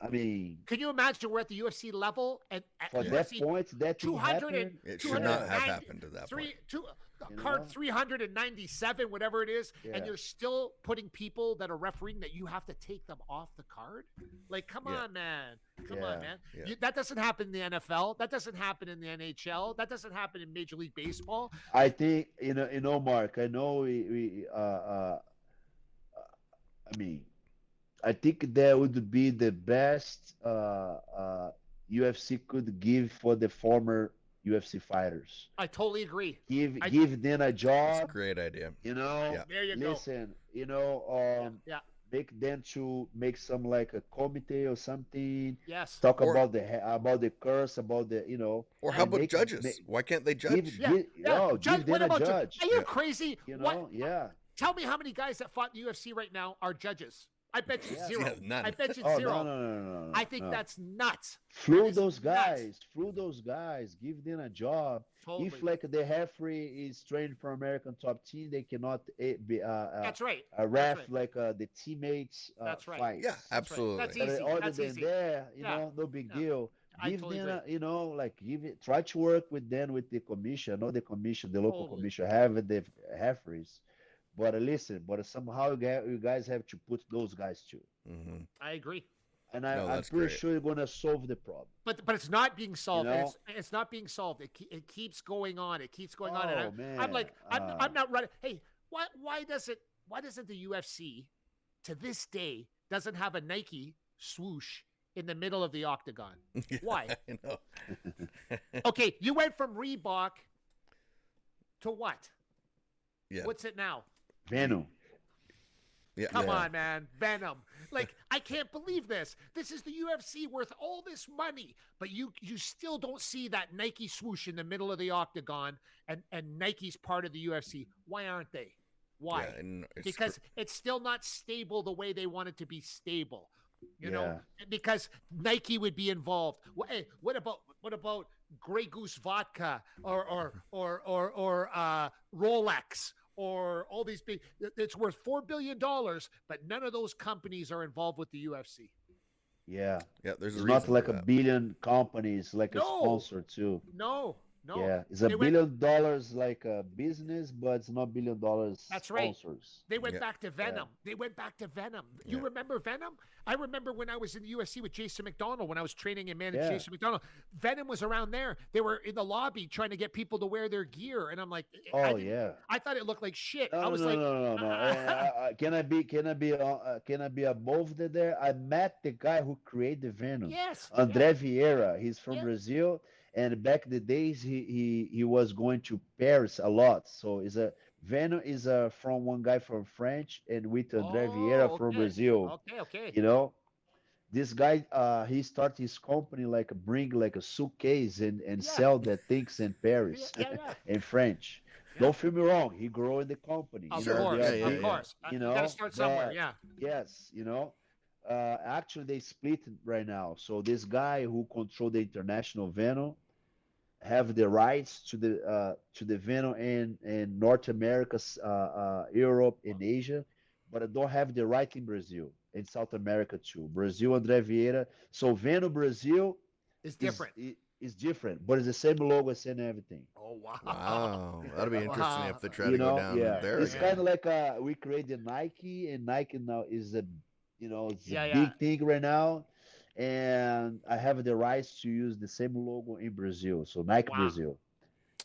I mean, Can you imagine we're at the UFC level and at for that UFC point, that thing 200 happened. It should not have 290 happened to that point. card know? 397, whatever it is, and Yeah. you're still putting people that are refereeing that you have to take them off the card. Like, come Yeah. on, man. Come Yeah. on, man. Yeah. That doesn't happen in the NFL. That doesn't happen in the NHL. That doesn't happen in Major League Baseball. I think Mark. I know I mean, I think that would be the best UFC could give for the former UFC fighters. I totally agree. Give I- them a That's a job. great idea. Yeah. There you go. Listen, Yeah. make them to make some like a committee or something. Yes. Talk Or- about the curse, about the Or how and about make- judges? make- Why can't they judge? Yeah. give Judge, them what a about judge. Are you Yeah. crazy? You What? know, yeah. Tell me how many guys that fought in the UFC right now are judges. I bet you zero. Yeah, none. I bet you Oh, zero. no. I think that's nuts. Flew That those is nuts. guys, give them a job. Totally. If like the referee is trained for American top team, they cannot be That's right. a ref That's right. like the teammates That's right. fights. Yeah, absolutely. That's But easy. other That's than easy. that, you Yeah. know, no big Yeah. deal. I Give totally them, agree. you know, like try to work with them with the commission. I know the commission, the local Totally. commission have the referees. But listen, but somehow you guys have to put those guys too. Mm-hmm. I agree. And No, I'm that's pretty great. sure you're gonna solve the problem. But it's not being solved. You and know? it's not being solved. It keeps going on. It keeps going on. Oh, And I'm man. like, I'm not running. Hey, why doesn't the UFC to this day doesn't have a Nike swoosh in the middle of the octagon? Why? I know. Okay, you went from Reebok to what? Yeah. What's it now? Venom. Yeah. Come yeah. on, man. Venom. Like, I can't believe this. This is the UFC worth all this money, but you still don't see that Nike swoosh in the middle of the octagon, and Nike's part of the UFC. Why aren't they? Why? Yeah, and it's Because it's still not stable the way they want it to be stable. You know, Yeah. because Nike would be involved. Hey, what about Grey Goose vodka or Rolex or all these big? It's worth $4 billion, but none of those companies are involved with the UFC. Yeah. yeah. There's It's a not reason like for a that. billion companies, like a No. sponsor too. No. Yeah, it's $1 They went- billion like a business, but it's not $1 billion That's right. sponsors. They went Yeah. back to Venom. They went back to Venom. You Yeah. remember Venom? I remember when I was in the UFC with Jason McDonald, when I was training and managing Yeah. Jason McDonald. Venom was around there. They were in the lobby trying to get people to wear their gear. And I'm like, Oh yeah. I thought it looked like shit. No, I was no, like, no. Can I be above there? I met the guy who created the Venom. yes. André Vieira. He's from Yeah. Brazil, and back in the days he was going to Paris a lot. So Venom is from one guy from French, and with André Vieira from okay. Brazil. Okay. You know, this guy he started his company like bring like a suitcase and Yeah. sell the things in Paris Yeah. in French. Yeah. Don't feel me wrong. He grew in the company. Of you know, course. they are yeah, Of big, course. you You know, got to start somewhere. but- Yeah. Yes, you know. Actually, they split right now. So this guy who control the international Venom have the rights to the Venom in North America, Europe, and Asia, but I don't have the right in Brazil, in South America too. Brazil, André Vieira. So Venom Brazil It's different. is different, but it's the same logo, same everything. Oh, wow. Wow, that'll be interesting Wow. if they try You to know, go down yeah. there It's again. kind of like we created Nike, and Nike now is a, it's Yeah, a yeah. big thing right now. And I have the rights to use the same logo in Brazil, so Nike Wow. Brazil.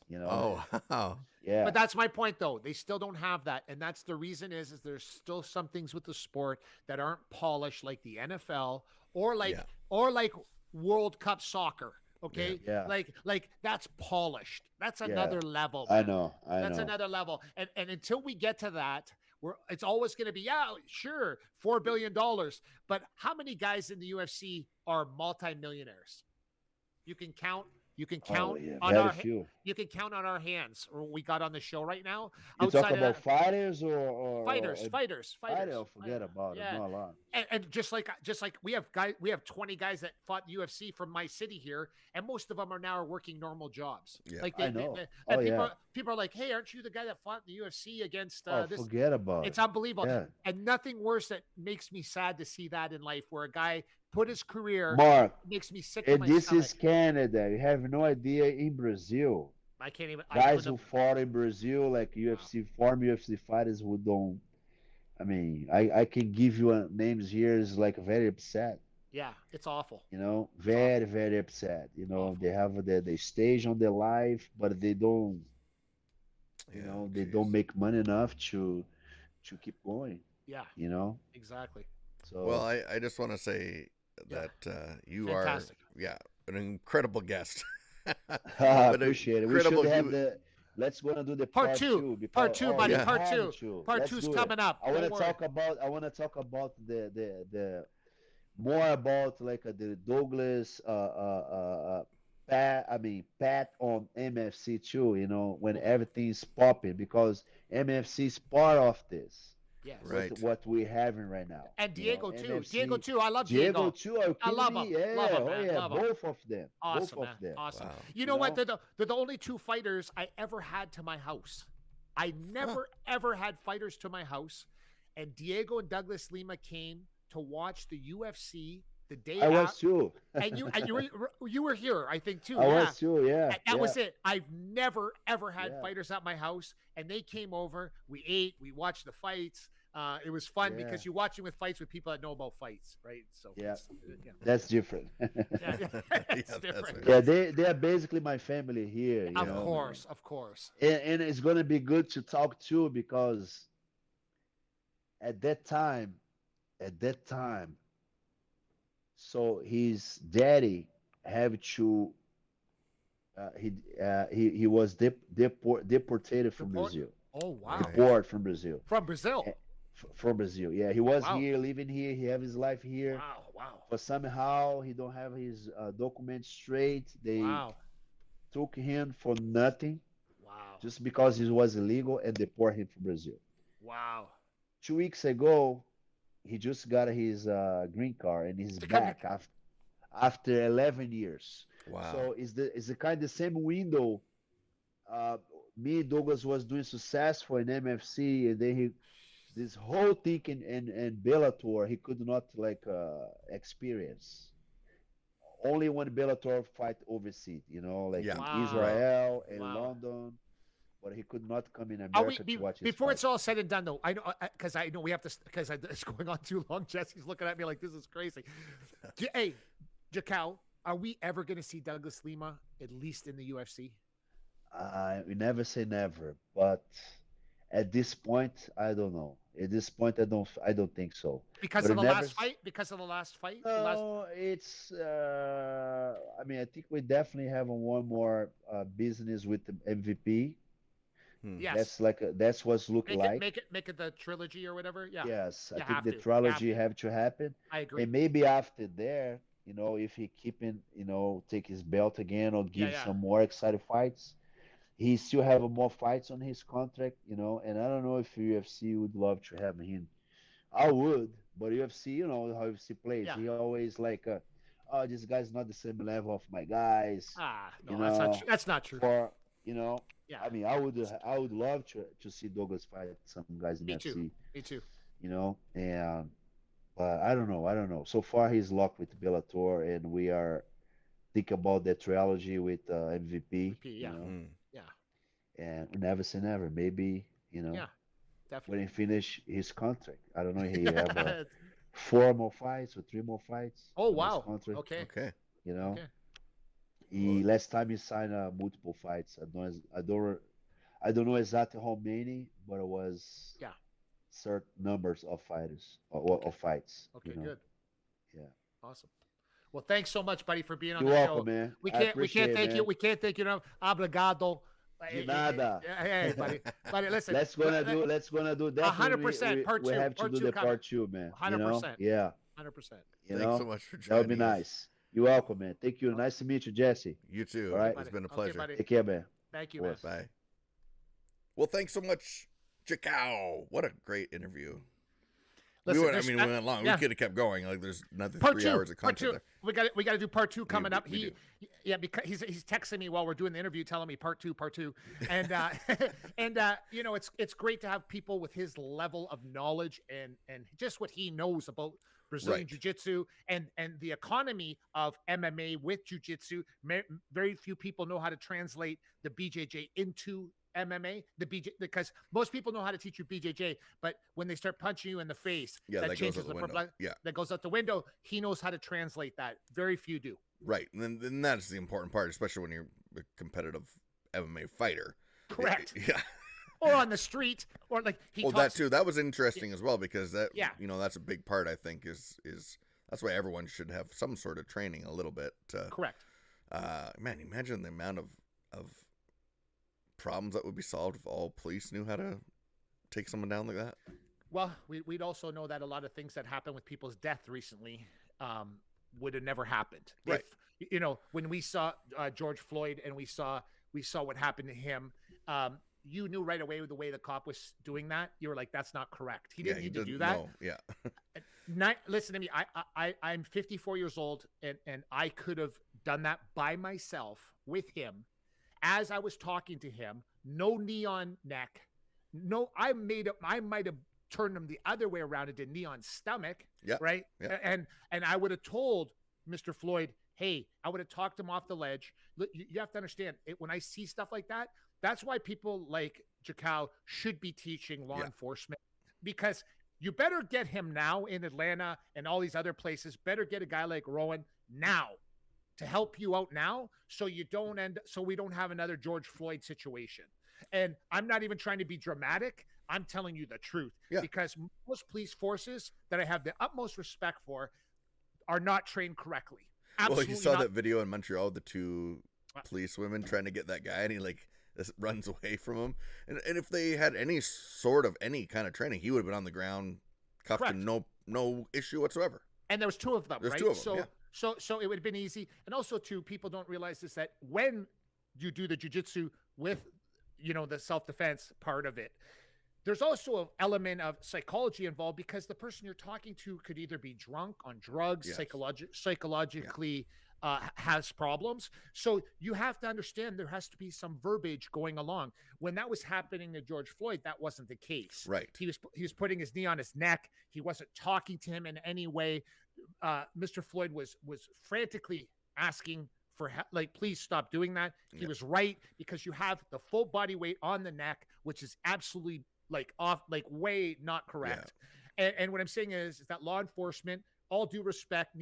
You know, Oh, wow. yeah, But that's my point, though. They still don't have that, and that's the reason is there's still some things with the sport that aren't polished like the NFL or like Yeah. World Cup soccer. Okay, Yeah. like that's polished. That's another level. I man. know, That's another level. And until we get to that, it's always going to be, sure, $4 billion. But how many guys in the UFC are multimillionaires? You can count Oh, yeah, on very our few. you can count on our hands or we got on the show right now. You talk Outside about of fighters or fighters. Forget about it. Yeah. Not a lot. And just like we have 20 guys that fought UFC from my city here, and most of them are now working normal jobs. Yeah. Like I know. and Oh, people are like, hey, aren't you the guy that fought in the UFC against Oh, this? forget about It's it. unbelievable. Yeah. And nothing worse that makes me sad to see that in life where a guy put his career Mark, makes me sick to and my this stomach. is Canada. You have no idea in Brazil. I can't even Guys who fought in Brazil, like former UFC fighters who don't. I mean, I can give you names here. Is like very upset. yeah, it's awful. You know, very upset. You know, Awful. they have the stage on their life, but they don't. You Yeah, know, they geez. don't make money enough to keep going. Yeah, You know, exactly. so Well, I just want to say Yeah. that you Fantastic. are, an incredible guest. I But appreciate it. We should incredible have you- the. Let's go and do the Part part two. because- Part two, buddy. yeah. Part have two. to. Part Let's two's do it. coming up. I want Don't to worry. talk about the more about like the Douglas pat on MFC too, when everything's popping, because MFC is part of this. Yes. Right. What we're having right now. And Diego too. MFC, Diego too. I love Diego Diego. too. Are you I kidding love me? him. Yeah. Love him, Oh man. yeah. Love him. Both of them. Awesome, Both man. of them. Awesome. Wow. You know what? They're the only two fighters I ever had to my house. I never ever had fighters to my house, and Diego and Douglas Lima came to watch the UFC the day I was after. too. And you were here, I think too. I yeah. was too. Yeah. And that was it. I've never ever had Yeah. fighters at my house, and they came over. We ate. We watched the fights. It was fun Yeah. because you're watching with fights with people that know about fights, right? So Yeah. yeah. That's different. Yeah, it's Yeah, that's different. right. Yeah, they are basically my family here. Of course, of course. And it's gonna be good to talk too, because at that time, so his daddy have to he was deported from Brazil. Oh wow! Right. Deport from Brazil. From Brazil. From Brazil. Yeah, he was Wow. here, living here. He have his life here. Wow! Wow! But somehow he don't have his documents straight. They Wow! took him for nothing, Wow! just because he was illegal, and deport him from Brazil. Wow! 2 weeks ago, he just got his green card, and he's To come back after 11 years. Wow. So it's the kind of same window. Me and Douglas was doing successful in MFC, and then this whole thing in Bellator he could not experience. Only when Bellator fight overseas, like Yeah. in Wow. Israel and Wow. London, but he could not come in Are we, America to watch his before fight. it's all said and done, though? I know because I know we have to because it's going on too long. Jesse's looking at me like this is crazy. Hey, Jakao, are we ever going to see Douglas Lima at least in the UFC? We never say never, but at this point, I don't know. At this point, I don't think so. Because But of the it never last fight? Because of the last fight? No, it's. I think we definitely have one more business with the MVP. Yes. That's what's look like. Make it the trilogy or whatever. Yeah. Yes, I You think have the to. You trilogy have have to happen, I agree. and maybe after there, if he keeping, take his belt again or give yeah. some more exciting fights, he still have more fights on his contract, and I don't know if UFC would love to have him. I would, but UFC, how UFC plays. Yeah. He always oh, this guy's not the same level of my guys. No, that's not true. That's not true. For Yeah. I would love to see Douglas fight some guys in Me UFC. too. Me too. And but I don't know. So far, he's locked with Bellator, and we are thinking about the trilogy with MVP. Yeah. Yeah. And never say never. Maybe Yeah. Definitely. when he finish his contract. I don't know. He have 4 more fights or 3 more fights. Oh on his wow. contract, Okay. Okay. Okay. Last time he signed multiple fights. I don't know exactly how many, but it was certain numbers of fighters or fights. Okay. Good. Yeah. Awesome. Well, thanks so much, buddy, for being on You're the welcome, show. man. We I can't appreciate it, thank man. you. We can't thank you enough. Obrigado. De nada. Hey, buddy. Buddy, listen. Let's gonna do that. 100% part We two. have to Part do two the coming. part 2, man. 100%. Yeah. 100%. Thanks so much for That would joining be us. nice. You're welcome, man. Thank you. Nice to meet you, Jesse. You too. All right. It's been a Okay, pleasure. buddy. Take care, man. Thank you, Of man. course. Bye. Well, thanks so much, Jakao. What a great interview. Listen, we there's- went long. yeah. We could have kept going. There's another Part 3 two. hours of Part content two. there. We got to do part 2 coming up. we do. Because he's texting me while we're doing the interview, telling me part two, and and it's great to have people with his level of knowledge and just what he knows about Brazilian Right. Jiu-Jitsu and the economy of MMA with Jiu-Jitsu. Very few people know how to translate the BJJ into MMA, because most people know how to teach you BJJ, but when they start punching you in the face, that goes changes out the window. perplexity. Yeah. That goes out the window. He knows how to translate that. Very few do. Right. And then that's the important part, especially when you're a competitive MMA fighter. Correct. Yeah. Or on the street, or like he Well, talks. that too. That was interesting as well, because that, Yeah. that's a big part, I think, is that's why everyone should have some sort of training a little bit. Correct. Man, imagine the amount of problems that would be solved if all police knew how to take someone down like that. Well, we'd also know that a lot of things that happened with people's death recently would have never happened Right. if when we saw George Floyd and we saw what happened to him, you knew right away with the way the cop was doing that. You were like, that's not correct. He didn't need to do that. No. Yeah. Listen to me. I'm 54 years old, and I could have done that by myself with him as I was talking to him. No knee on neck. No, I might have turned him the other way around and did knee on stomach. Yeah. Right. Yeah. And I would have told Mr. Floyd, hey, I would have talked him off the ledge. Look, you have to understand it. When I see stuff like that, that's why people like Jakao should be teaching law enforcement, because you better get him now in Atlanta and all these other places. Better get a guy like Roan now to help you out now, so we don't have another George Floyd situation. And I'm not even trying to be dramatic. I'm telling you the truth, because most police forces that I have the utmost respect for are not trained correctly. Absolutely. Well, you saw that video in Montreal, the two police women trying to get that guy, and he runs away from him. And if they had any kind of training, he would have been on the ground, cuffed, and no issue whatsoever. And there was two of them, There's right? two of them, So it would have been easy. And also, too, people don't realize this, that when you do the jiu-jitsu with, the self-defense part of it, there's also an element of psychology involved, because the person you're talking to could either be drunk, on drugs, psychologically has problems. So you have to understand there has to be some verbiage going along. When that was happening to George Floyd, that wasn't the case. Right. He was putting his knee on his neck. He wasn't talking to him in any way. Mr. Floyd was frantically asking for help, like, please stop doing that. He was right, because you have the full body weight on the neck, which is absolutely way not correct. And what I'm saying is that law enforcement, all due respect,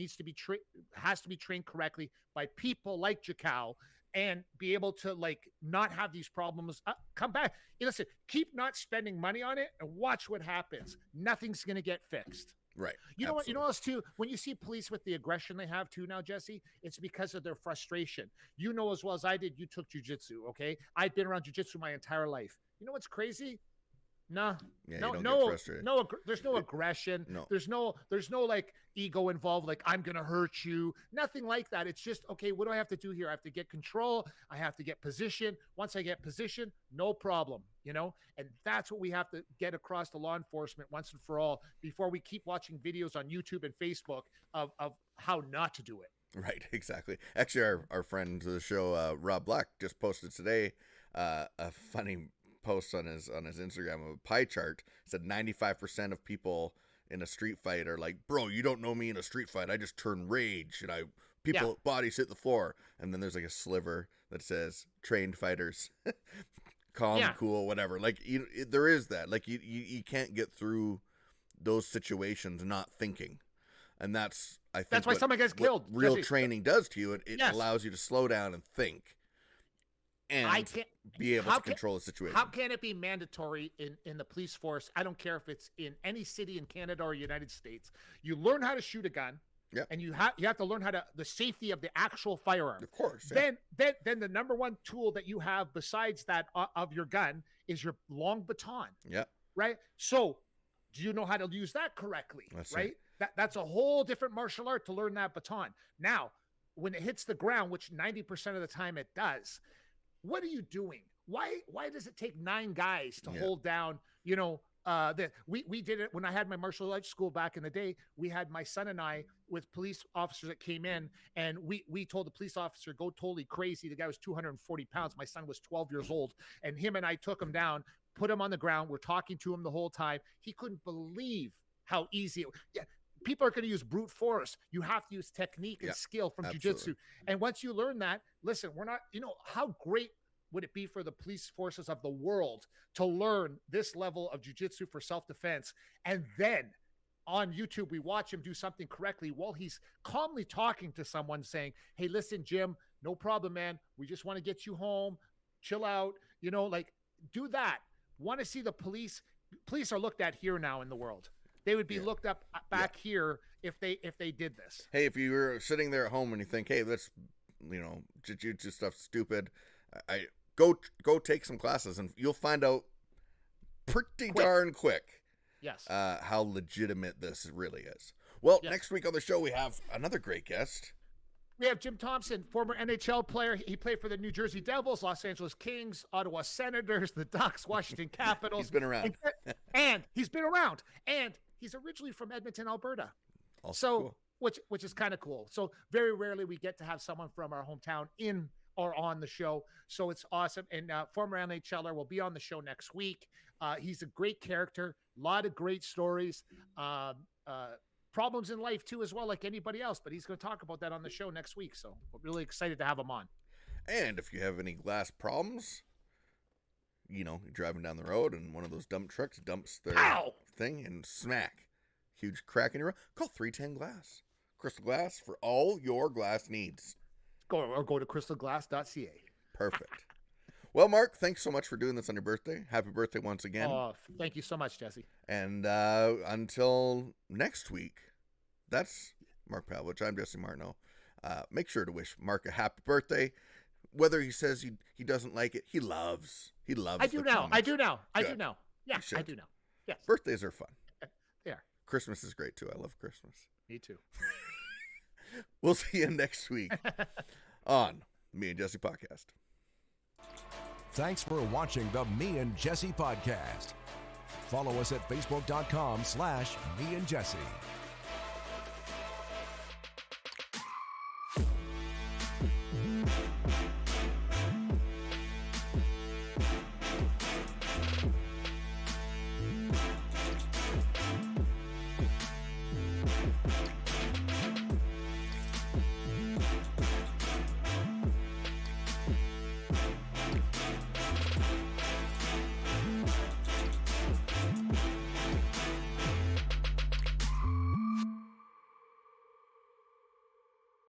has to be trained correctly by people like Jakao, and be able to not have these problems come back. Listen, keep not spending money on it and watch what happens. Nothing's going to get fixed. Right. You know what else too? When you see police with the aggression they have too now, Jesse, it's because of their frustration. You know as well as I did, you took jiu-jitsu, okay? I've been around jiu-jitsu my entire life. You know what's crazy? No, there's no aggression. No. There's no ego involved. Like, I'm going to hurt you. Nothing like that. It's just, okay, what do I have to do here? I have to get control. I have to get position. Once I get position, no problem, and that's what we have to get across to law enforcement once and for all, before we keep watching videos on YouTube and Facebook of how not to do it. Right. Exactly. Actually, our friend to the show, Rob Black, just posted today a funny post on his Instagram of a pie chart. Said 95% of people in a street fight are like, bro, you don't know me in a street fight. I just turn rage and bodies hit the floor. And then there's a sliver that says trained fighters, calm, cool, whatever. There is that. You can't get through those situations not thinking. And that's why someone gets killed. Real training does to you. It allows you to slow down and think. And be able to control the situation. How can it be mandatory in the police force? I don't care if it's in any city in Canada or United States. You learn how to shoot a gun, and you have to learn how to the safety of the actual firearm. Of course. Then the number one tool that you have besides that of your gun is your long baton. Yeah. Right. So, do you know how to use that correctly? Right. That's a whole different martial art to learn that baton. Now, when it hits the ground, which 90% of the time it does. What are you doing? Why does it take 9 guys to hold down, we did it when I had my martial arts school back in the day. We had my son and I with police officers that came in, and we told the police officer, go totally crazy. The guy was 240 pounds. My son was 12 years old, and him and I took him down, put him on the ground. We're talking to him the whole time. He couldn't believe how easy people are going to use brute force. You have to use technique and skill from jiu-jitsu. And once you learn that, listen, we're not, how great would it be for the police forces of the world to learn this level of jiu-jitsu for self-defense? And then on YouTube, we watch him do something correctly while he's calmly talking to someone saying, hey, listen, Jim, no problem, man. We just want to get you home. Chill out. Do that. Want to see the police. Police are looked at here now in the world. They would be looked up back here if they did this. Hey, if you were sitting there at home and you think, hey, this, jiu-jitsu stuff's stupid, I go take some classes and you'll find out pretty darn quick. Yes. How legitimate this really is. Well, next week on the show we have another great guest. We have Jim Thompson, former NHL player. He played for the New Jersey Devils, Los Angeles Kings, Ottawa Senators, the Ducks, Washington Capitals. He's been around. And he's been around. And he's originally from Edmonton, Alberta. Also cool. Which is kind of cool. So very rarely we get to have someone from our hometown in or on the show. So it's awesome. And former NHLer will be on the show next week. He's a great character, a lot of great stories, problems in life too, as well, like anybody else, but he's going to talk about that on the show next week. So we're really excited to have him on. And if you have any glass problems, you know, you're driving down the road and one of those dump trucks dumps their thing and smack, huge crack in your road, call 310 Glass. Crystal Glass for all your glass needs. Go to crystalglass.ca. Perfect. Well, Mark, thanks so much for doing this on your birthday. Happy birthday once again. Oh, thank you so much, Jesse. And until next week, that's Mark Pavlich. I'm Jesse Martineau. Make sure to wish Mark a happy birthday. Whether he says he doesn't like it, he loves. I do now. I do now. I do now. Yeah, I do now. Yes. Birthdays are fun. Yeah. Christmas is great too. I love Christmas. Me too. We'll see you next week on Me and Jesse Podcast. Thanks for watching the Me and Jesse Podcast. Follow us at facebook.com/Me and Jesse.